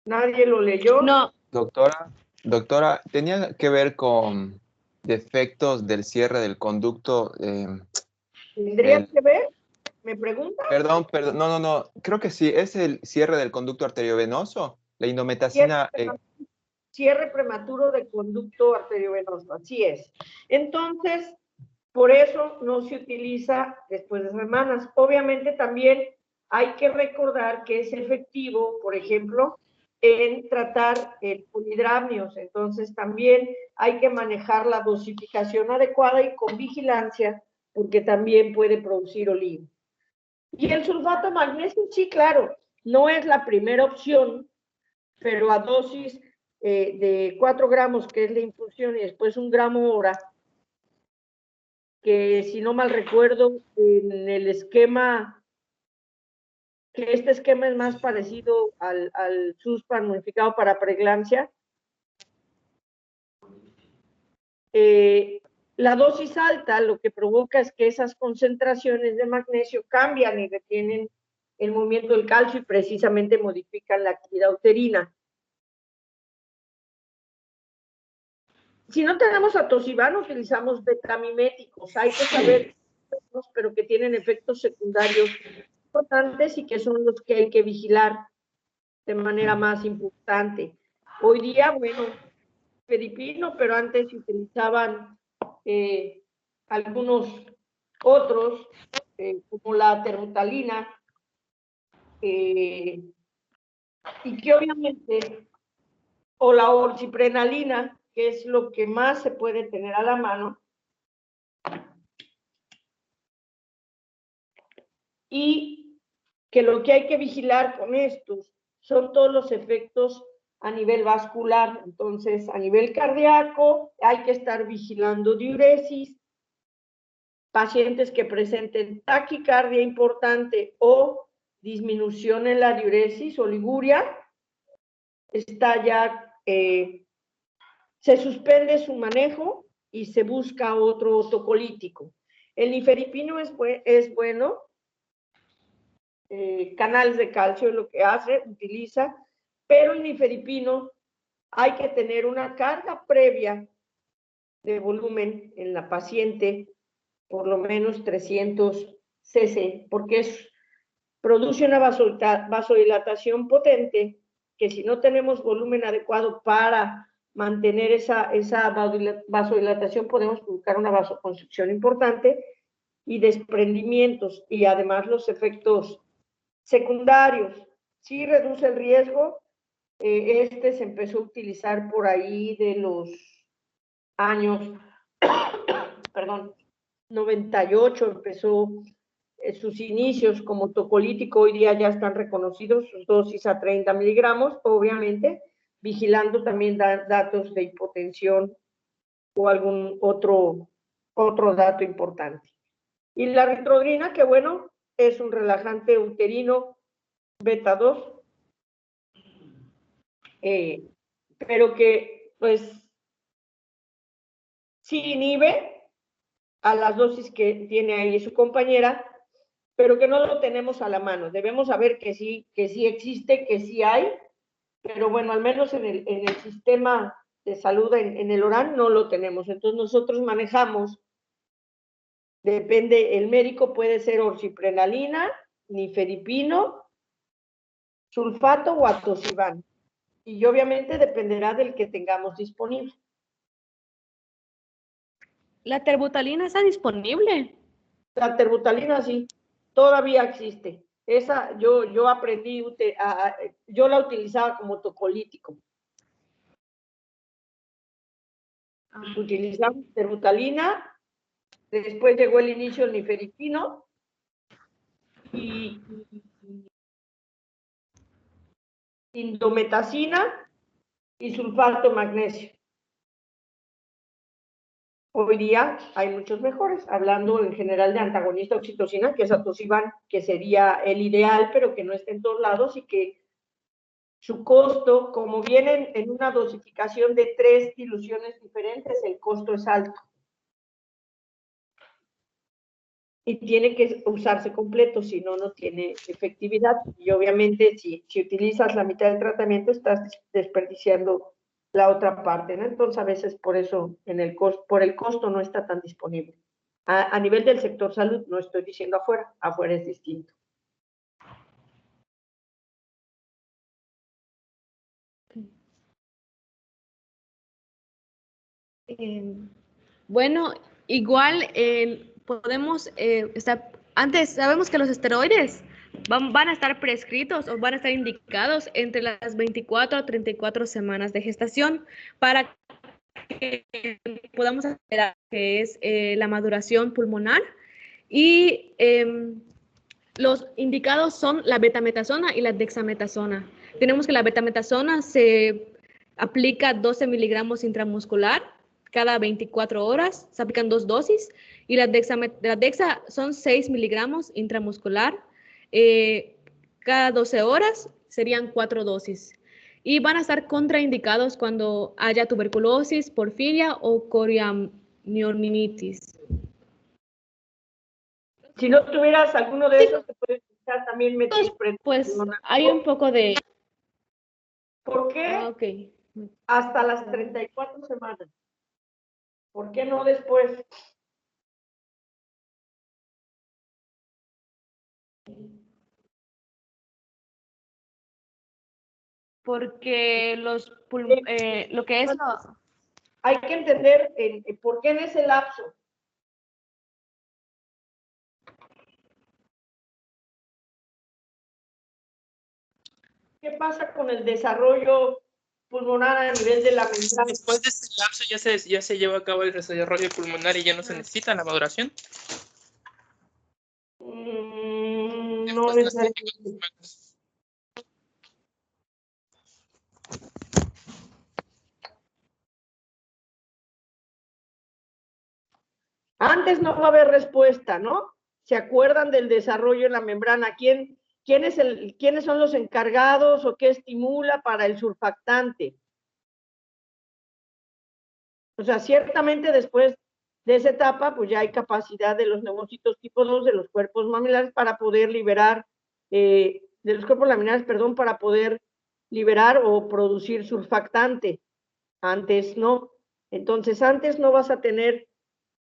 ¿Nadie lo leyó? No, Doctora, ¿tenía que ver con defectos del cierre del conducto? ¿Tendría que ver? ¿Me pregunta? Perdón, no, creo que sí, es el cierre del conducto arteriovenoso, la indometacina. Cierre prematuro de conducto arteriovenoso, así es. Entonces, por eso no se utiliza después de semanas. Obviamente también hay que recordar que es efectivo, por ejemplo, en tratar el polidramnios. Entonces también hay que manejar la dosificación adecuada y con vigilancia, porque también puede producir olivo. Y el sulfato de magnesio, sí, claro, no es la primera opción, pero a dosis de 4 gramos, que es la infusión, y después 1 gramo hora, que si no mal recuerdo, en el esquema, que este esquema es más parecido al Suspan modificado para preeclampsia, la dosis alta lo que provoca es que esas concentraciones de magnesio cambian y retienen el movimiento del calcio y precisamente modifican la actividad uterina. Si no tenemos atosiban, utilizamos betamiméticos. Hay que saber, pero que tienen efectos secundarios importantes y que son los que hay que vigilar de manera más importante. Hoy día, bueno, feripino, pero antes se utilizaban algunos otros, como la terbutalina, y que obviamente, o la orciprenalina, que es lo que más se puede tener a la mano, y que lo que hay que vigilar con estos son todos los efectos a nivel vascular. Entonces, a nivel cardíaco, hay que estar vigilando diuresis, pacientes que presenten taquicardia importante o disminución en la diuresis, oliguria, está ya, se suspende su manejo y se busca otro tocolítico. El nifedipino es bueno, canales de calcio es lo que hace, utiliza, pero el nifedipino hay que tener una carga previa de volumen en la paciente, por lo menos 300 cc, porque produce una vasodilatación potente, que si no tenemos volumen adecuado para mantener esa vasodilatación, podemos provocar una vasoconstricción importante y desprendimientos, y además los efectos secundarios. Sí reduce el riesgo. Se empezó a utilizar por ahí de los años, perdón, 98 empezó sus inicios como tocolítico. Hoy día ya están reconocidos sus dosis a 30 miligramos, obviamente, vigilando también datos de hipotensión o algún otro dato importante. Y la ritrodrina, que bueno, es un relajante uterino beta 2, pero que pues sí inhibe a las dosis que tiene ahí su compañera, pero que no lo tenemos a la mano. Debemos saber que sí existe, que sí hay, pero bueno, al menos en el sistema de salud, en el ORAN, no lo tenemos. Entonces nosotros manejamos, depende, el médico puede ser orciprenalina, nifedipino, sulfato o atosiban. Y obviamente dependerá del que tengamos disponible. ¿La terbutalina está disponible? La terbutalina sí, todavía existe. Esa yo aprendí, yo la utilizaba como tocolítico. Utilizamos terbutalina, después llegó el inicio del nifedipino y indometacina y sulfato magnesio. Hoy día hay muchos mejores, hablando en general de antagonista oxitocina, que es atosiban, que sería el ideal, pero que no está en todos lados y que su costo, como vienen en una dosificación de 3 diluciones diferentes, el costo es alto. Y tiene que usarse completo, si no, no tiene efectividad. Y obviamente, si utilizas la mitad del tratamiento, estás desperdiciando la otra parte, ¿no? Entonces, a veces por eso, por el costo no está tan disponible. A nivel del sector salud, no estoy diciendo afuera es distinto. Bueno, igual podemos antes sabemos que los esteroides van a estar prescritos o van a estar indicados entre las 24 a 34 semanas de gestación para que podamos esperar que es la maduración pulmonar, y los indicados son la betametasona y la dexametasona. Tenemos que la betametasona se aplica 12 miligramos intramuscular cada 24 horas, se aplican 2 dosis, y la dexa son 6 miligramos intramuscular, cada 12 horas serían 4 dosis. Y van a estar contraindicados cuando haya tuberculosis, porfiria o coriamnionitis. Si no tuvieras alguno de esos, te puedes utilizar también metilprednisolona. Pues hay un poco de... ¿Por qué? Okay. Hasta las 34 semanas. ¿Por qué no después? Porque lo que es... Hay que entender por qué en ese lapso. ¿Qué pasa con el desarrollo pulmonar a nivel de la membrana? Después de ese lapso ya se lleva a cabo el desarrollo pulmonar y ya no se necesita la maduración. No necesariamente. Antes no va a haber respuesta, ¿no? ¿Se acuerdan del desarrollo en la membrana? ¿Quiénes son los encargados o qué estimula para el surfactante? O sea, ciertamente después de esa etapa, pues ya hay capacidad de los neumocitos tipo 2 de los cuerpos mamilares para poder liberar, de los cuerpos laminares, perdón, para poder liberar o producir surfactante. Antes no. Entonces, antes no vas a tener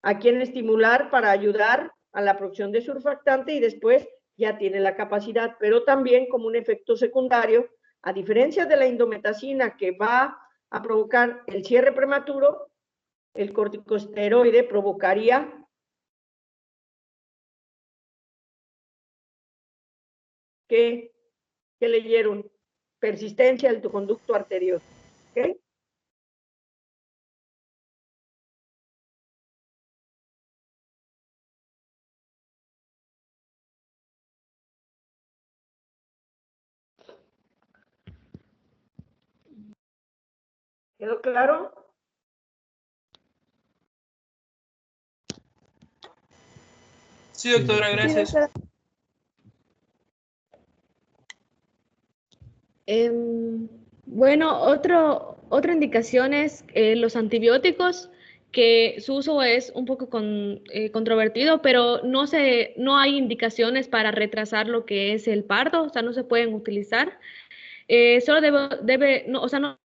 a quien estimular para ayudar a la producción de surfactante y después ya tiene la capacidad, pero también como un efecto secundario, a diferencia de la indometacina que va a provocar el cierre prematuro, el corticosteroide provocaría que leyeron persistencia del conducto arterioso. ¿Okay? ¿Quedó claro? Sí, doctora, gracias. Sí, doctora. Bueno, otra indicación es los antibióticos, que su uso es un poco controvertido, pero no hay indicaciones para retrasar lo que es el parto, o sea, no se pueden utilizar. Solo no, o sea, no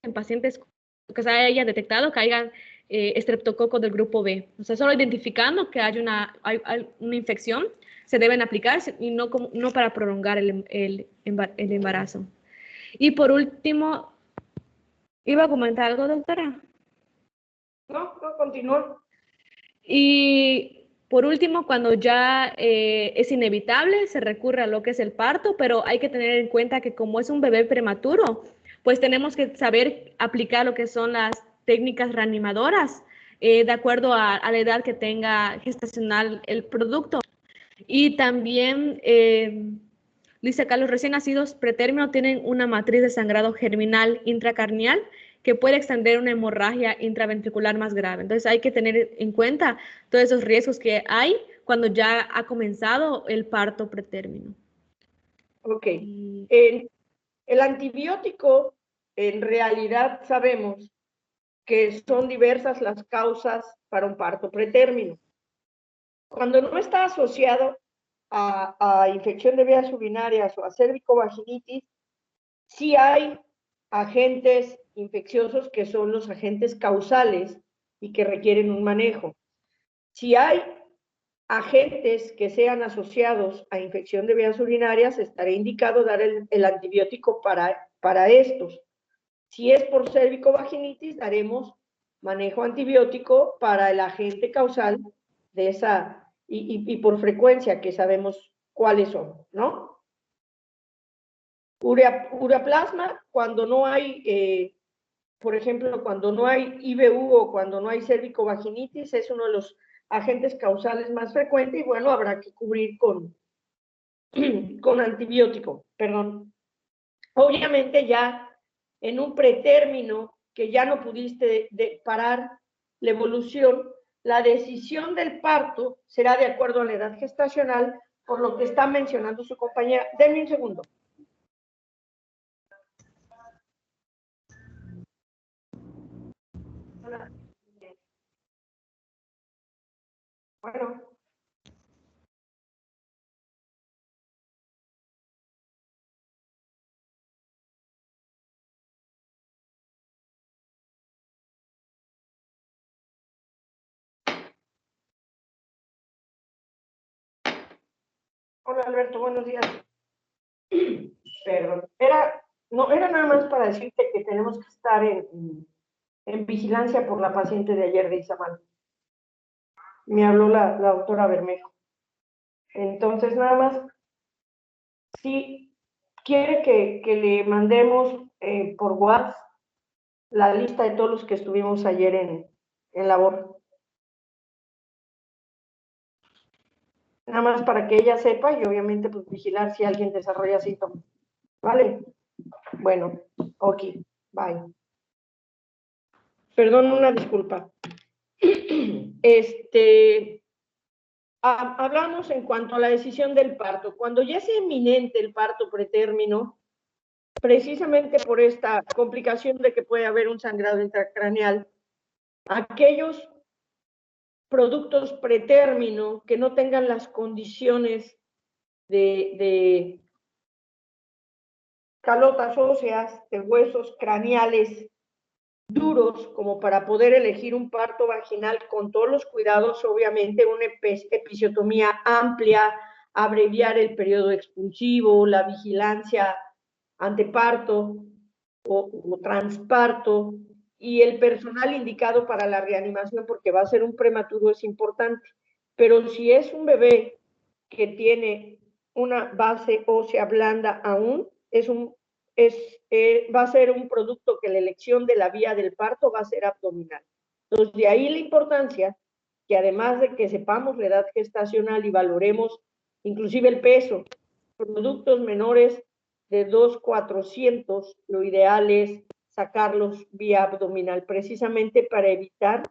en pacientes que se haya detectado que hayan estreptococo del grupo B. O sea, solo identificando que hay una infección, se deben aplicar y no para prolongar el embarazo. Y por último, ¿iba a comentar algo, doctora? No, continúo. Y por último, cuando ya es inevitable, se recurre a lo que es el parto, pero hay que tener en cuenta que como es un bebé prematuro, pues tenemos que saber aplicar lo que son las técnicas reanimadoras de acuerdo a la edad que tenga gestacional el producto. Y también, dice acá, los recién nacidos pretérmino tienen una matriz de sangrado germinal intracarnial que puede extender una hemorragia intraventricular más grave. Entonces hay que tener en cuenta todos esos riesgos que hay cuando ya ha comenzado el parto pretérmino. Ok. El antibiótico, en realidad sabemos que son diversas las causas para un parto pretérmino. Cuando no está asociado a infección de vías urinarias o a cervicovaginitis, sí hay agentes infecciosos que son los agentes causales y que requieren un manejo. Si hay agentes que sean asociados a infección de vías urinarias, estará indicado dar el antibiótico para estos. Si es por cervicovaginitis, daremos manejo antibiótico para el agente causal de esa, y por frecuencia, que sabemos cuáles son, ¿no? Ureaplasma, cuando no hay, por ejemplo, cuando no hay IBU o cuando no hay cervicovaginitis, es uno de los agentes causales más frecuentes y bueno, habrá que cubrir con antibiótico, perdón. Obviamente ya en un pretérmino que ya no pudiste parar la evolución, la decisión del parto será de acuerdo a la edad gestacional, por lo que está mencionando su compañera. Denme un segundo. Hola. Bueno. Hola Alberto, buenos días. Perdón, era nada más para decirte que tenemos que estar en vigilancia por la paciente de ayer de Izamal. Me habló la doctora Bermejo. Entonces, nada más, si quiere que le mandemos por WhatsApp la lista de todos los que estuvimos ayer en labor. Nada más para que ella sepa y obviamente pues vigilar si alguien desarrolla síntomas. ¿Vale? Bueno, ok, bye. Perdón, una disculpa. Hablamos en cuanto a la decisión del parto. Cuando ya es inminente el parto pretérmino, precisamente por esta complicación de que puede haber un sangrado intracraneal, aquellos productos pretérmino que no tengan las condiciones de calotas óseas, de huesos craneales duros, como para poder elegir un parto vaginal con todos los cuidados, obviamente una episiotomía amplia, abreviar el periodo expulsivo, la vigilancia anteparto o transparto, y el personal indicado para la reanimación, porque va a ser un prematuro, es importante. Pero si es un bebé que tiene una base ósea blanda aún, va a ser un producto que la elección de la vía del parto va a ser abdominal. Entonces, de ahí la importancia que además de que sepamos la edad gestacional y valoremos inclusive el peso, productos menores de 2,400, lo ideal es sacarlos vía abdominal, precisamente para evitar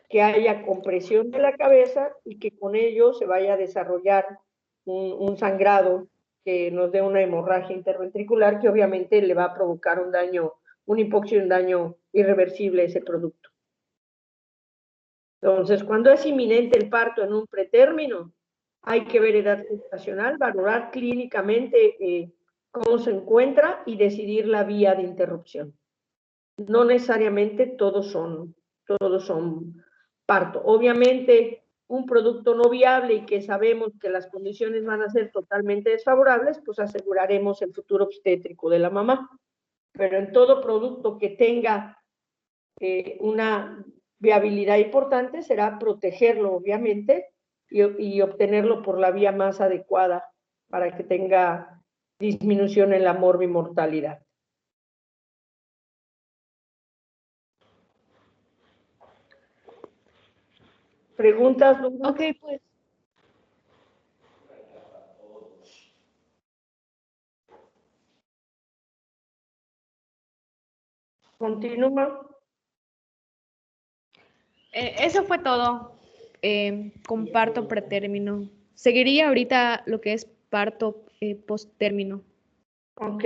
que haya compresión de la cabeza y que con ello se vaya a desarrollar un sangrado que nos dé una hemorragia interventricular que obviamente le va a provocar un daño, una hipoxia y un daño irreversible a ese producto. Entonces, cuando es inminente el parto en un pretérmino, hay que ver edad gestacional, valorar clínicamente cómo se encuentra y decidir la vía de interrupción. No necesariamente todos son parto. Obviamente, un producto no viable y que sabemos que las condiciones van a ser totalmente desfavorables, pues aseguraremos el futuro obstétrico de la mamá. Pero en todo producto que tenga una viabilidad importante será protegerlo, obviamente, y obtenerlo por la vía más adecuada para que tenga disminución en la morbimortalidad. ¿Preguntas, Luna? Ok, pues. Continúa. Eso fue todo con parto pretérmino. Seguiría ahorita lo que es parto posttérmino. Ok.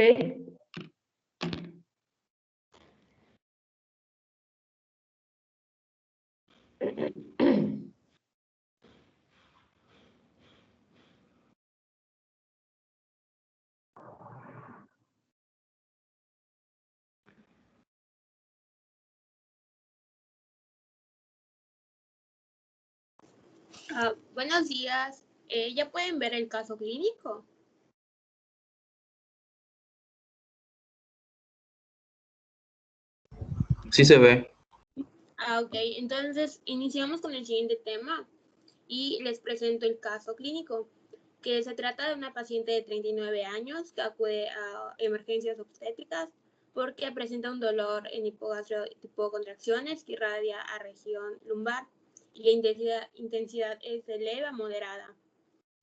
Buenos días. ¿Ya pueden ver el caso clínico? Sí se ve. Ok. Entonces iniciamos con el siguiente tema y les presento el caso clínico, que se trata de una paciente de 39 años que acude a emergencias obstétricas porque presenta un dolor en hipogastrio tipo contracciones que irradia a región lumbar y la intensidad es de leve a moderada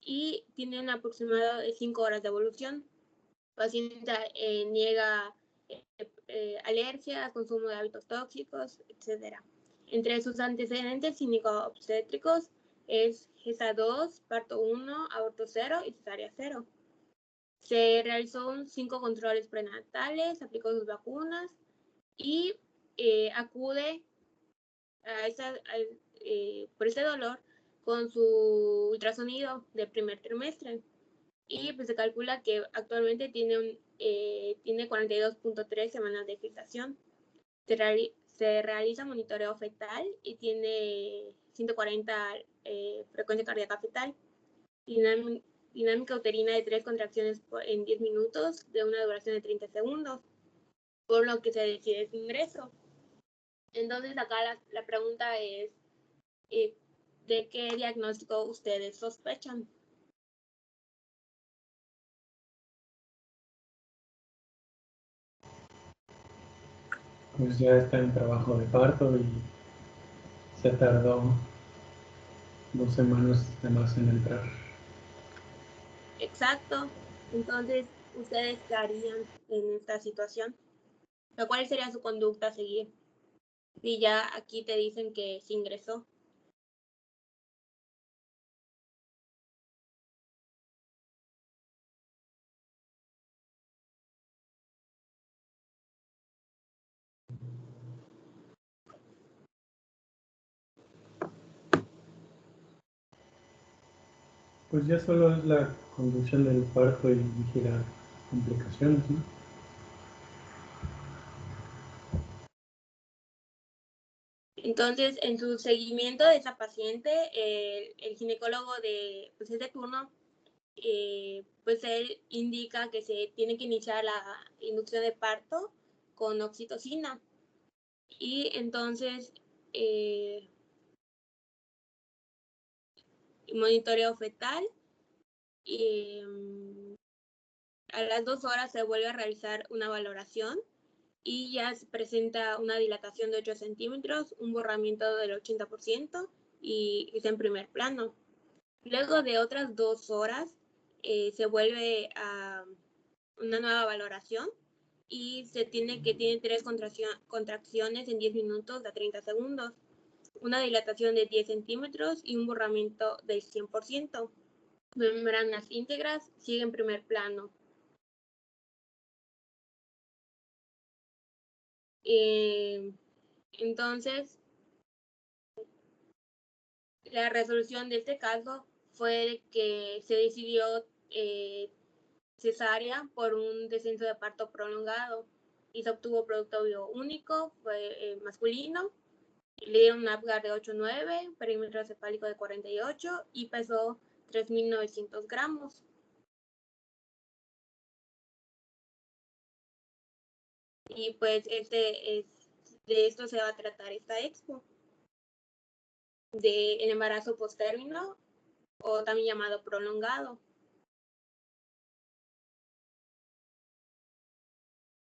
y tiene un aproximado de 5 horas de evolución. La paciente niega alergia, consumo de hábitos tóxicos, etc. Entre sus antecedentes clínico-obstétricos es GESA 2, parto 1, aborto 0 y cesárea 0. Se realizó 5 controles prenatales, aplicó sus vacunas y acude por ese dolor con su ultrasonido de primer trimestre. Y pues se calcula que actualmente tiene 42.3 semanas de gestación. Se realiza monitoreo fetal y tiene 140 frecuencia cardíaca fetal. Dinámica uterina de 3 contracciones en 10 minutos de una duración de 30 segundos, por lo que se decide su ingreso. Entonces acá la pregunta es, ¿de qué diagnóstico ustedes sospechan? Pues ya está en trabajo de parto y se tardó 2 semanas de más en entrar. Exacto. Entonces, ¿ustedes qué harían en esta situación? ¿Cuál sería su conducta a seguir? Si ya aquí te dicen que se ingresó. Pues ya solo es la conducción del parto y vigilar complicaciones, ¿no? Entonces, en su seguimiento de esa paciente, el ginecólogo pues es de turno, pues él indica que se tiene que iniciar la inducción de parto con oxitocina. Y entonces, monitoreo fetal. Y a las 2 horas se vuelve a realizar una valoración y ya se presenta una dilatación de 8 centímetros, un borramiento del 80% y está en primer plano. Luego de otras 2 horas se vuelve a una nueva valoración y tiene 3 contracciones en 10 minutos a 30 segundos, una dilatación de 10 centímetros y un borramiento del 100%. Membranas íntegras, sigue en primer plano. Entonces, la resolución de este caso fue que se decidió cesárea por un descenso de parto prolongado y se obtuvo producto bioúnico, fue masculino. Le dieron un Apgar de 8,9, perímetro cefálico de 48 y pesó 3.900 gramos. Y pues de esto se va a tratar esta expo, del embarazo postérmino o también llamado prolongado.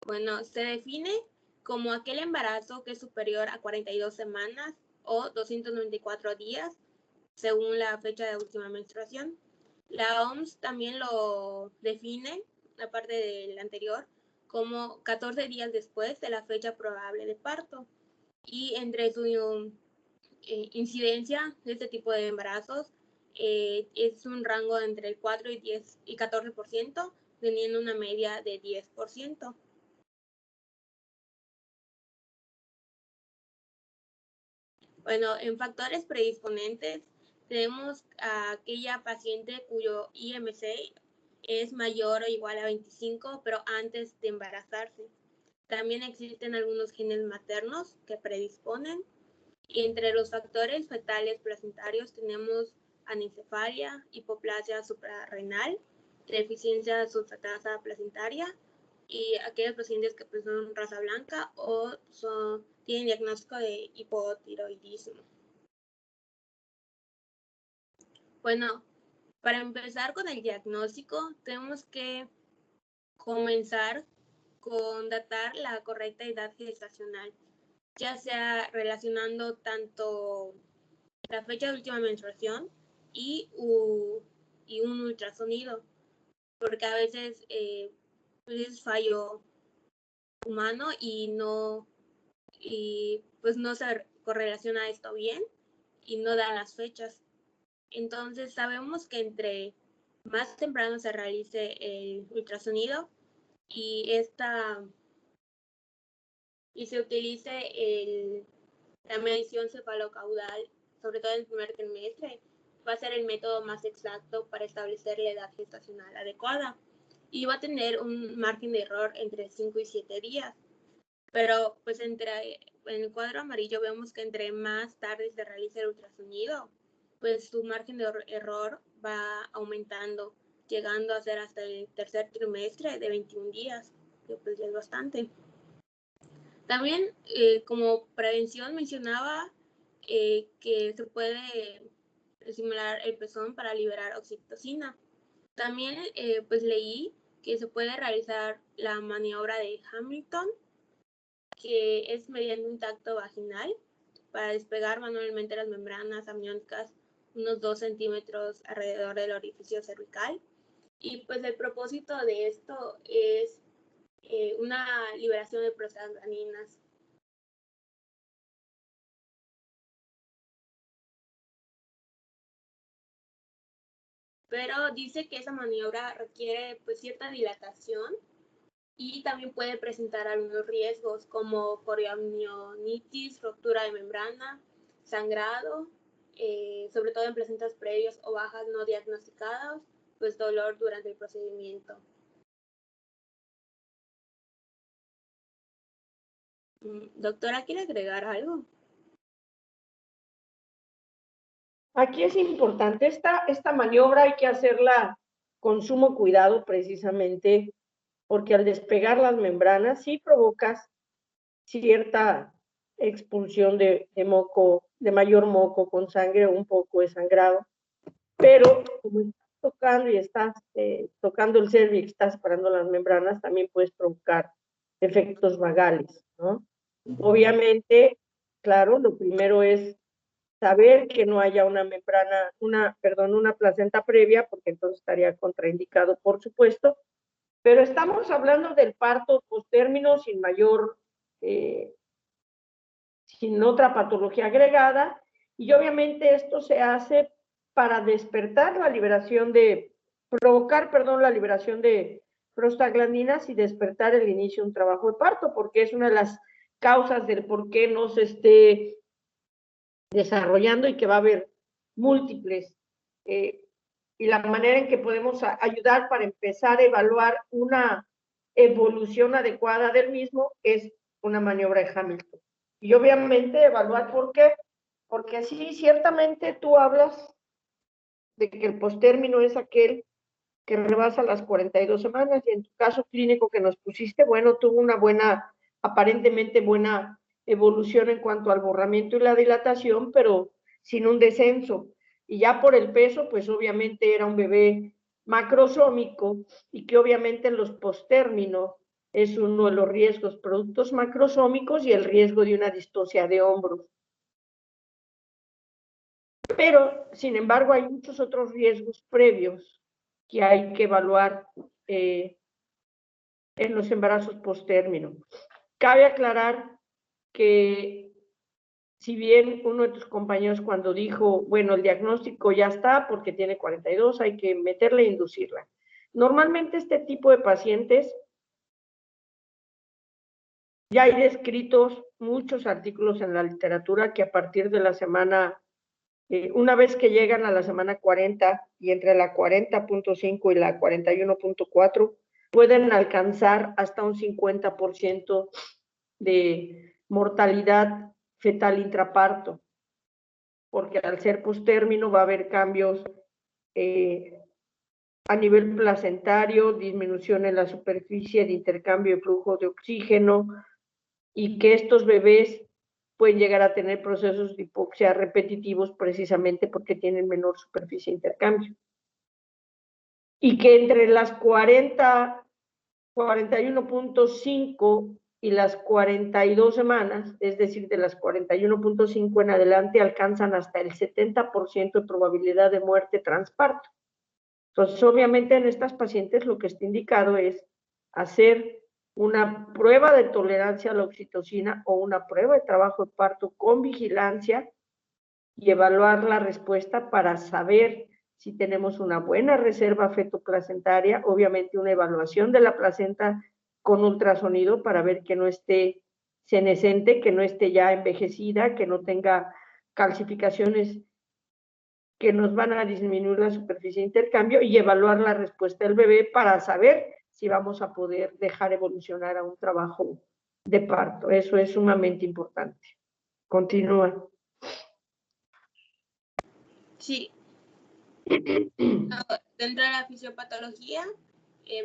Bueno, se define como aquel embarazo que es superior a 42 semanas o 294 días, según la fecha de última menstruación. La OMS también lo define, aparte del anterior, como 14 días después de la fecha probable de parto. Y entre su incidencia de este tipo de embarazos es un rango entre el 4 y 14%, teniendo una media de 10%. Bueno, en factores predisponentes tenemos a aquella paciente cuyo IMC es mayor o igual a 25, pero antes de embarazarse. También existen algunos genes maternos que predisponen. Y entre los factores fetales placentarios tenemos anencefalia, hipoplasia suprarrenal, deficiencia sulfatasa placentaria y aquellos pacientes que pues, son raza blanca o tienen diagnóstico de hipotiroidismo. Bueno, para empezar con el diagnóstico, tenemos que comenzar con datar la correcta edad gestacional, ya sea relacionando tanto la fecha de última menstruación y un ultrasonido, porque a veces es fallo humano y pues no se correlaciona esto bien y no da las fechas. Entonces sabemos que entre más temprano se realice el ultrasonido y se utilice la medición cefalocaudal, sobre todo en el primer trimestre, va a ser el método más exacto para establecer la edad gestacional adecuada y va a tener un margen de error entre 5 y 7 días. Pero pues en el cuadro amarillo vemos que entre más tarde se realice el ultrasonido, pues su margen de error va aumentando, llegando a ser hasta el tercer trimestre de 21 días, que pues ya es bastante. También como prevención mencionaba que se puede estimular el pezón para liberar oxitocina. También pues leí que se puede realizar la maniobra de Hamilton, que es mediante un tacto vaginal para despegar manualmente las membranas amnióticas unos 2 centímetros alrededor del orificio cervical. Y pues el propósito de esto es una liberación de prostaglandinas. Pero dice que esa maniobra requiere pues cierta dilatación y también puede presentar algunos riesgos como corioamnionitis, ruptura de membrana, sangrado sobre todo en placentas previas o bajas no diagnosticadas, pues dolor durante el procedimiento. Doctora, ¿quiere agregar algo? Aquí es importante, esta maniobra hay que hacerla con sumo cuidado precisamente porque al despegar las membranas sí provocas cierta expulsión de moco, de mayor moco con sangre o un poco de sangrado, pero como estás tocando y estás tocando el cervix, estás separando las membranas, también puedes provocar efectos vagales, ¿no? Obviamente, claro, lo primero es saber que no haya una membrana, una placenta previa, porque entonces estaría contraindicado, por supuesto, pero estamos hablando del parto postérmino sin mayor, sin otra patología agregada, y obviamente esto se hace para despertar la liberación de, provocar, perdón, la liberación de prostaglandinas y despertar el inicio de un trabajo de parto, porque es una de las causas del por qué no se esté desarrollando y que va a haber múltiples. Y la manera en que podemos ayudar para empezar a evaluar una evolución adecuada del mismo es una maniobra de Hamilton. Y obviamente evaluar por qué, porque sí, ciertamente tú hablas de que el postérmino es aquel que rebasa las 42 semanas y en tu caso clínico que nos pusiste, bueno, tuvo una buena, aparentemente buena evolución en cuanto al borramiento y la dilatación, pero sin un descenso. Y ya por el peso, pues obviamente era un bebé macrosómico y que obviamente en los postérminos es uno de los riesgos, productos macrosómicos y el riesgo de una distocia de hombros. Pero, sin embargo, hay muchos otros riesgos previos que hay que evaluar en los embarazos postérmino. Cabe aclarar que si bien uno de tus compañeros cuando dijo, bueno, el diagnóstico ya está porque tiene 42, hay que meterle e inducirla. Normalmente este tipo de pacientes, ya hay descritos muchos artículos en la literatura que a partir de la semana, una vez que llegan a la semana 40 y entre la 40.5 y la 41.4, pueden alcanzar hasta un 50% de mortalidad fetal intraparto, porque al ser postérmino va a haber cambios a nivel placentario, disminución en la superficie de intercambio de flujo de oxígeno, y que estos bebés pueden llegar a tener procesos de hipoxia repetitivos precisamente porque tienen menor superficie de intercambio. Y que entre las 41.5 y las 42 semanas, es decir, de las 41.5 en adelante, alcanzan hasta el 70% de probabilidad de muerte transparto. Entonces, obviamente en estas pacientes lo que está indicado es hacer una prueba de tolerancia a la oxitocina o una prueba de trabajo de parto con vigilancia y evaluar la respuesta para saber si tenemos una buena reserva fetoplacentaria, obviamente una evaluación de la placenta con ultrasonido para ver que no esté senescente, que no esté ya envejecida, que no tenga calcificaciones que nos van a disminuir la superficie de intercambio y evaluar la respuesta del bebé para saber si vamos a poder dejar evolucionar a un trabajo de parto. Eso es sumamente importante. Continúa. Sí. Dentro de la fisiopatología,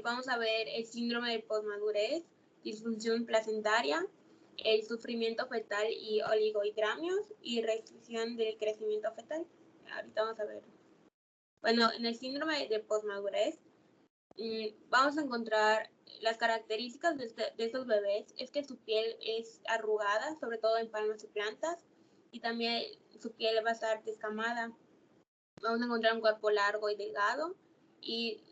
vamos a ver el síndrome de posmadurez, disfunción placentaria, el sufrimiento fetal y oligohidramios y restricción del crecimiento fetal. Ahorita vamos a ver. Bueno, en el síndrome de posmadurez vamos a encontrar las características de estos bebés es que su piel es arrugada, sobre todo en palmas y plantas, y también su piel va a estar descamada. Vamos a encontrar un cuerpo largo y delgado y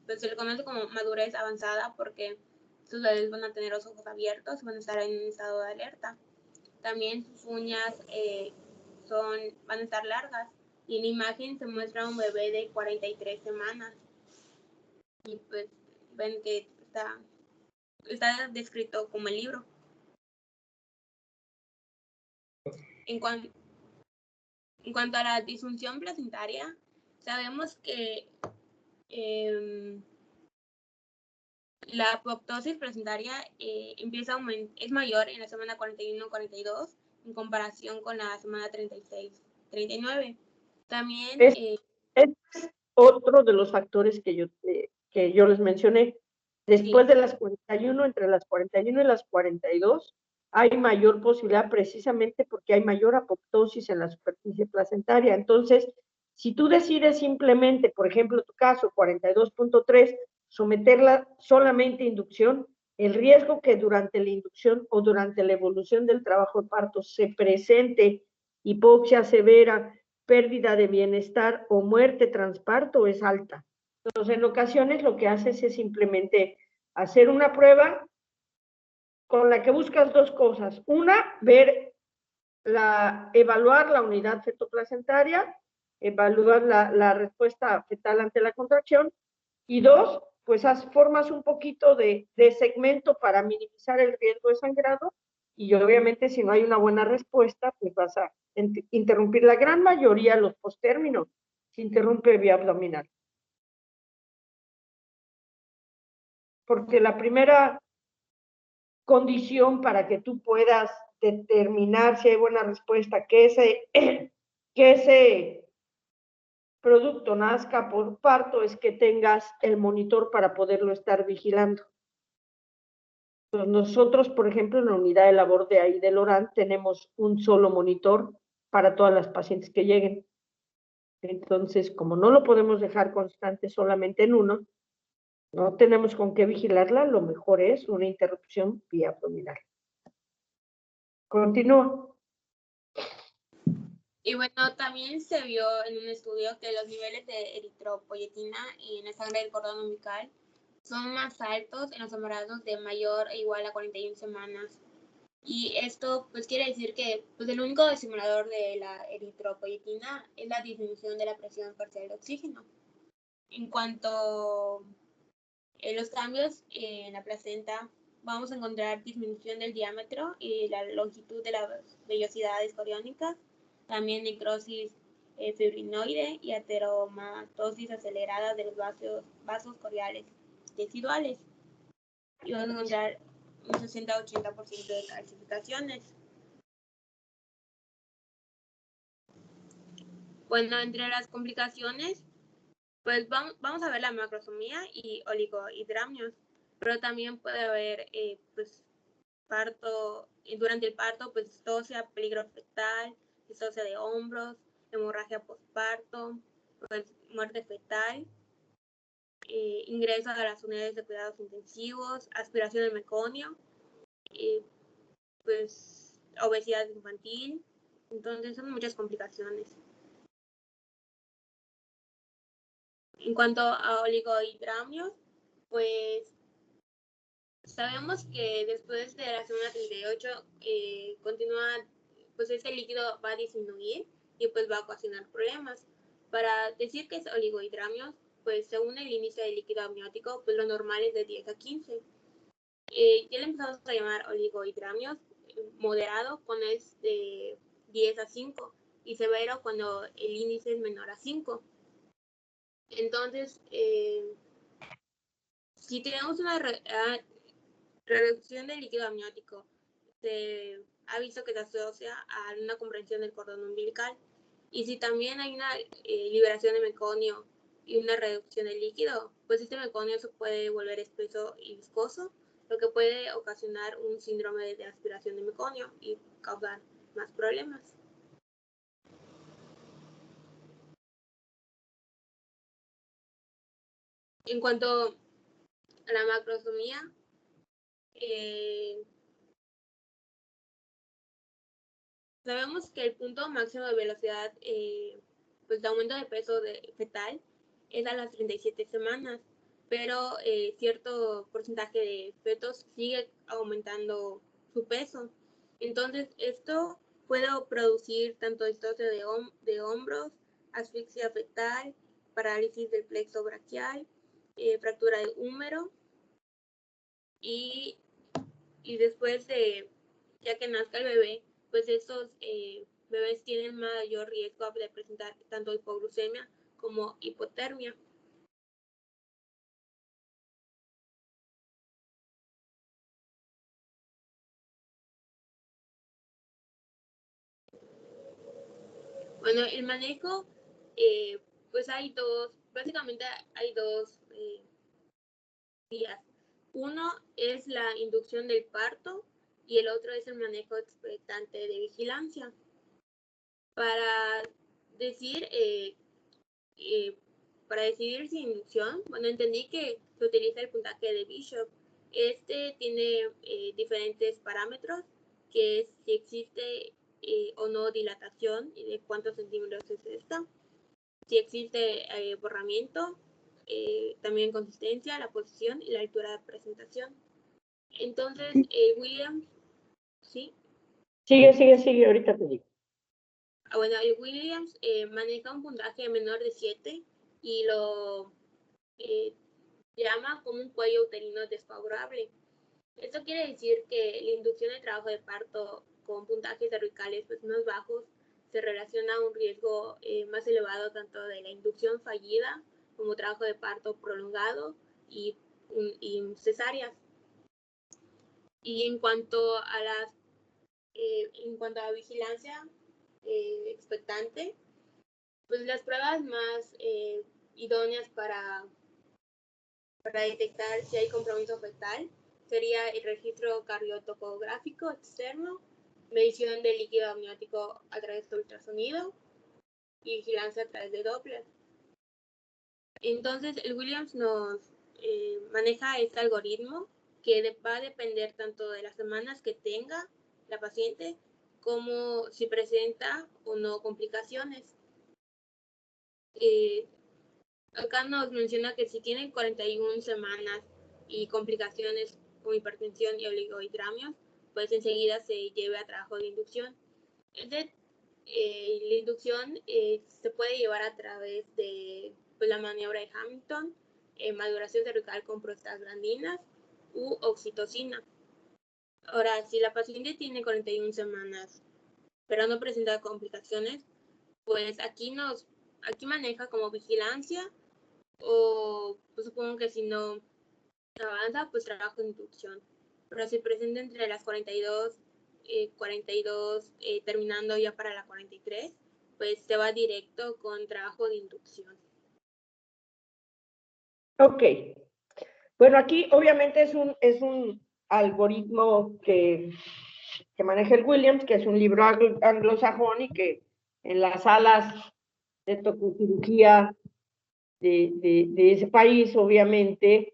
pues se le conoce como madurez avanzada porque sus bebés van a tener los ojos abiertos, van a estar en un estado de alerta. También sus uñas van a estar largas y en la imagen se muestra un bebé de 43 semanas y pues ven que está descrito como el libro. En cuanto a la disfunción placentaria, sabemos que la apoptosis placentaria empieza a es mayor en la semana 41-42 en comparación con la semana 36-39. También es otro de los factores que yo les mencioné. Después sí. de las 41, entre las 41 y las 42, hay mayor posibilidad precisamente porque hay mayor apoptosis en la superficie placentaria. Entonces, si tú decides simplemente, por ejemplo, tu caso 42.3, someterla solamente a inducción, el riesgo que durante la inducción o durante la evolución del trabajo de parto se presente hipoxia severa, pérdida de bienestar o muerte transparto es alta. Entonces, en ocasiones lo que haces es simplemente hacer una prueba con la que buscas dos cosas. Una, evaluar la unidad fetoplacentaria, evaluar la respuesta fetal ante la contracción. Y dos, pues formas un poquito de segmento para minimizar el riesgo de sangrado. Y obviamente si no hay una buena respuesta, pues vas a interrumpir. La gran mayoría, los postérminos, se interrumpe vía abdominal. Porque la primera condición para que tú puedas determinar si hay buena respuesta, que ese producto nazca por parto, es que tengas el monitor para poderlo estar vigilando. Entonces, nosotros, por ejemplo, en la unidad de labor de ahí del ORAN, tenemos un solo monitor para todas las pacientes que lleguen. Entonces, como no lo podemos dejar constante solamente en uno, no tenemos con qué vigilarla, lo mejor es una interrupción vía abdominal. Continúa. Y bueno, también se vio en un estudio que los niveles de eritropoyetina en la sangre del cordón umbilical son más altos en los embarazos de mayor e igual a 41 semanas. Y esto pues quiere decir que pues, el único estimulador de la eritropoyetina es la disminución de la presión parcial de oxígeno. En cuanto a los cambios en la placenta, vamos a encontrar disminución del diámetro y la longitud de las vellosidades coriónicas, también necrosis fibrinoide y ateromatosis acelerada de los vasos coriales teciduales. Y vamos a encontrar un 60-80% de calcificaciones. Bueno, entre las complicaciones, pues vamos a ver la macrosomía y oligohidramnios, pero también puede haber pues parto, durante el parto, pues distocia, peligro fetal, distocia de hombros, hemorragia postparto, pues, muerte fetal, ingreso a las unidades de cuidados intensivos, aspiración de meconio, pues obesidad infantil. Entonces son muchas complicaciones. En cuanto a oligohidramnios, pues sabemos que después de la semana 38 continúa, pues este líquido va a disminuir y pues va a ocasionar problemas. Para decir que es oligohidramnios, pues según el índice de líquido amniótico, pues lo normal es de 10 a 15. Ya le empezamos a llamar oligohidramnios, moderado cuando es de 10 a 5 y severo cuando el índice es menor a 5. Entonces, si tenemos una reducción del líquido amniótico, se ha visto que se asocia a una comprensión del cordón umbilical. Y si también hay una liberación de meconio y una reducción del líquido, pues este meconio se puede volver espeso y viscoso, lo que puede ocasionar un síndrome de aspiración de meconio y causar más problemas. En cuanto a la macrosomía, sabemos que el punto máximo de velocidad pues de aumento de peso fetal es a las 37 semanas, pero cierto porcentaje de fetos sigue aumentando su peso. Entonces, esto puede producir tanto distocia de hombros, asfixia fetal, parálisis del plexo braquial, fractura de húmero y después de, ya que nazca el bebé, pues estos bebés tienen mayor riesgo de presentar tanto hipoglucemia como hipotermia. Bueno, el manejo, pues básicamente hay dos vías. Uno es la inducción del parto y el otro es el manejo expectante de vigilancia. Para decidir sin inducción, bueno, entendí que se utiliza el puntaje de Bishop. Este tiene diferentes parámetros, que es si existe o no dilatación y de cuántos centímetros es esta, si existe borramiento, también consistencia, la posición y la altura de presentación. Entonces, Williams, ¿sí? Sigue, ahorita te digo. Bueno, Williams maneja un puntaje menor de 7 y lo llama como un cuello uterino desfavorable. Esto quiere decir que la inducción de trabajo de parto con puntajes cervicales pues, más bajos se relaciona a un riesgo más elevado tanto de la inducción fallida como trabajo de parto prolongado y cesáreas. Y en cuanto a la vigilancia expectante, pues las pruebas más idóneas para detectar si hay compromiso fetal sería el registro cardiotocográfico externo, medición del líquido amniótico a través de ultrasonido y vigilancia a través de Doppler. Entonces, el Williams nos maneja este algoritmo que va a depender tanto de las semanas que tenga la paciente como si presenta o no complicaciones. Acá nos menciona que si tienen 41 semanas y complicaciones como hipertensión y oligohidramias, pues enseguida se lleve a trabajo de inducción. La inducción se puede llevar a través de pues, la maniobra de Hamilton, maduración cervical con prostaglandinas u oxitocina. Ahora, si la paciente tiene 41 semanas, pero no presenta complicaciones, pues aquí maneja como vigilancia o pues supongo que si no avanza, pues trabajo de inducción. Pero si presenta entre las 42, terminando ya para la 43, pues se va directo con trabajo de inducción. Ok. Bueno, aquí obviamente es un algoritmo que maneja el Williams, que es un libro anglosajón y que en las salas de tococirugía de ese país, obviamente,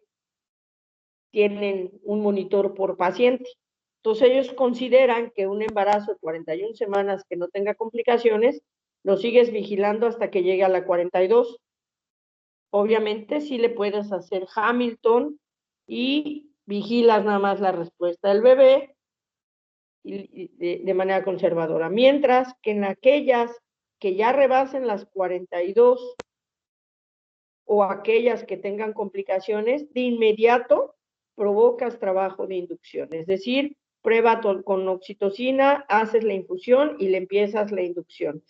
tienen un monitor por paciente. Entonces ellos consideran que un embarazo de 41 semanas que no tenga complicaciones, lo sigues vigilando hasta que llegue a la 42. Obviamente sí le puedes hacer Hamilton y vigilas nada más la respuesta del bebé de manera conservadora. Mientras que en aquellas que ya rebasen las 42 o aquellas que tengan complicaciones, de inmediato provocas trabajo de inducción. Es decir, prueba con oxitocina, haces la infusión y le empiezas la inducción.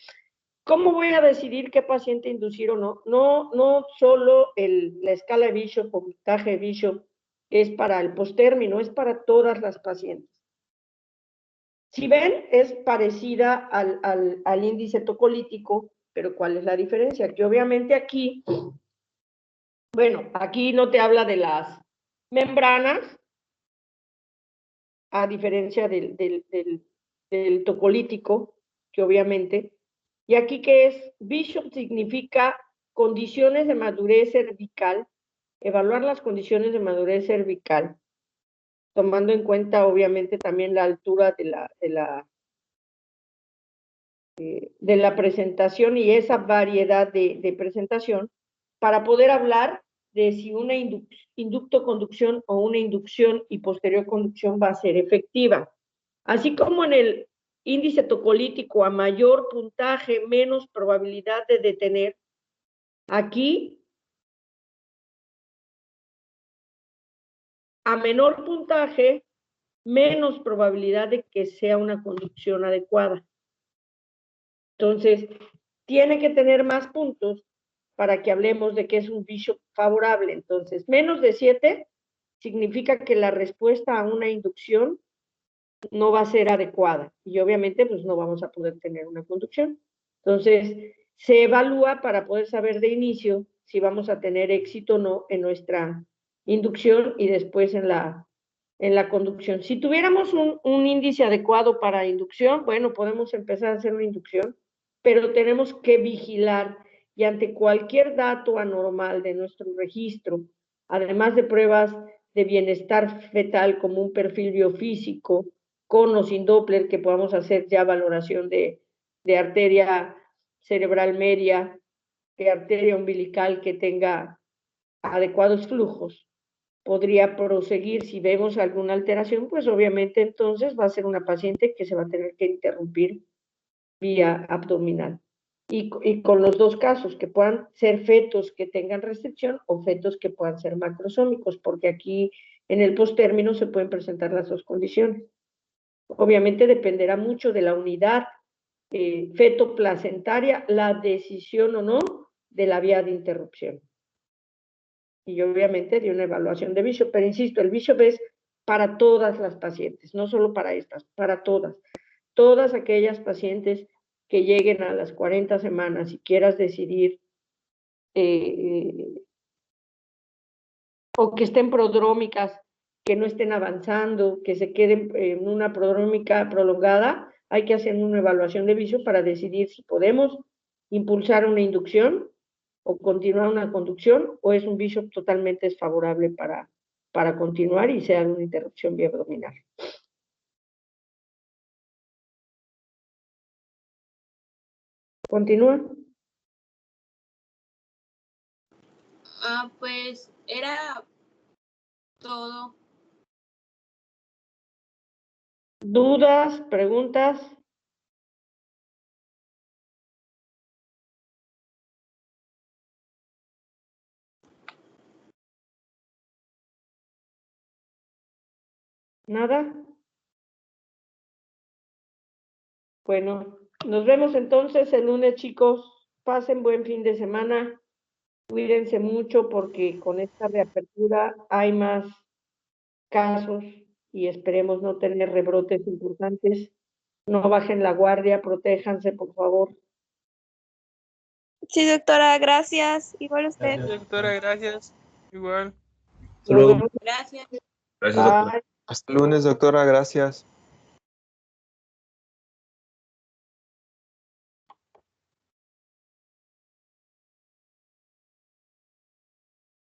¿Cómo voy a decidir qué paciente inducir o no? No solo la escala de Bishop o puntaje de Bishop es para el postérmino, es para todas las pacientes. Si ven, es parecida al índice tocolítico, pero ¿cuál es la diferencia? Que obviamente aquí, bueno, aquí no te habla de las membranas, a diferencia del tocolítico, que obviamente, y aquí que es, Bishop significa condiciones de madurez cervical, evaluar las condiciones de madurez cervical, tomando en cuenta obviamente también la altura de la presentación y esa variedad de presentación, para poder hablar de si una inducto-conducción o una inducción y posterior conducción va a ser efectiva. Así como en el índice tocolítico, a mayor puntaje, menos probabilidad de detener, aquí, a menor puntaje, menos probabilidad de que sea una conducción adecuada. Entonces, tiene que tener más puntos para que hablemos de que es un vicio favorable. Entonces, menos de 7 significa que la respuesta a una inducción no va a ser adecuada y obviamente pues no vamos a poder tener una conducción. Entonces, se evalúa para poder saber de inicio si vamos a tener éxito o no en nuestra inducción y después en la conducción. Si tuviéramos un índice adecuado para inducción, bueno, podemos empezar a hacer una inducción, pero tenemos que vigilar y ante cualquier dato anormal de nuestro registro, además de pruebas de bienestar fetal como un perfil biofísico, con o sin Doppler, que podamos hacer ya valoración de arteria cerebral media, de arteria umbilical que tenga adecuados flujos, podría proseguir. Si vemos alguna alteración, pues obviamente entonces va a ser una paciente que se va a tener que interrumpir vía abdominal. Y con los dos casos, que puedan ser fetos que tengan restricción o fetos que puedan ser macrosómicos, porque aquí en el postérmino se pueden presentar las dos condiciones. Obviamente dependerá mucho de la unidad feto-placentaria, la decisión o no de la vía de interrupción. Y obviamente de una evaluación de vicio, pero insisto, el vicio es para todas las pacientes, no solo para estas, para todas aquellas pacientes que lleguen a las 40 semanas y quieras decidir o que estén prodrómicas, que no estén avanzando, que se queden en una prodrómica prolongada, hay que hacer una evaluación de vicio para decidir si podemos impulsar una inducción o continuar una conducción, o es un vicio totalmente desfavorable para continuar y sea una interrupción vía abdominal. Continúa. Pues era todo. ¿Dudas? ¿Preguntas? ¿Nada? Bueno, nos vemos entonces el lunes, chicos. Pasen buen fin de semana. Cuídense mucho porque con esta reapertura hay más casos y esperemos no tener rebrotes importantes. No bajen la guardia, protéjanse, por favor. Sí, doctora, gracias. Igual usted. Gracias. Doctora, gracias. Igual. Hasta luego. Nos vemos. Gracias. Gracias, doctor. Bye. Hasta el lunes, doctora, gracias.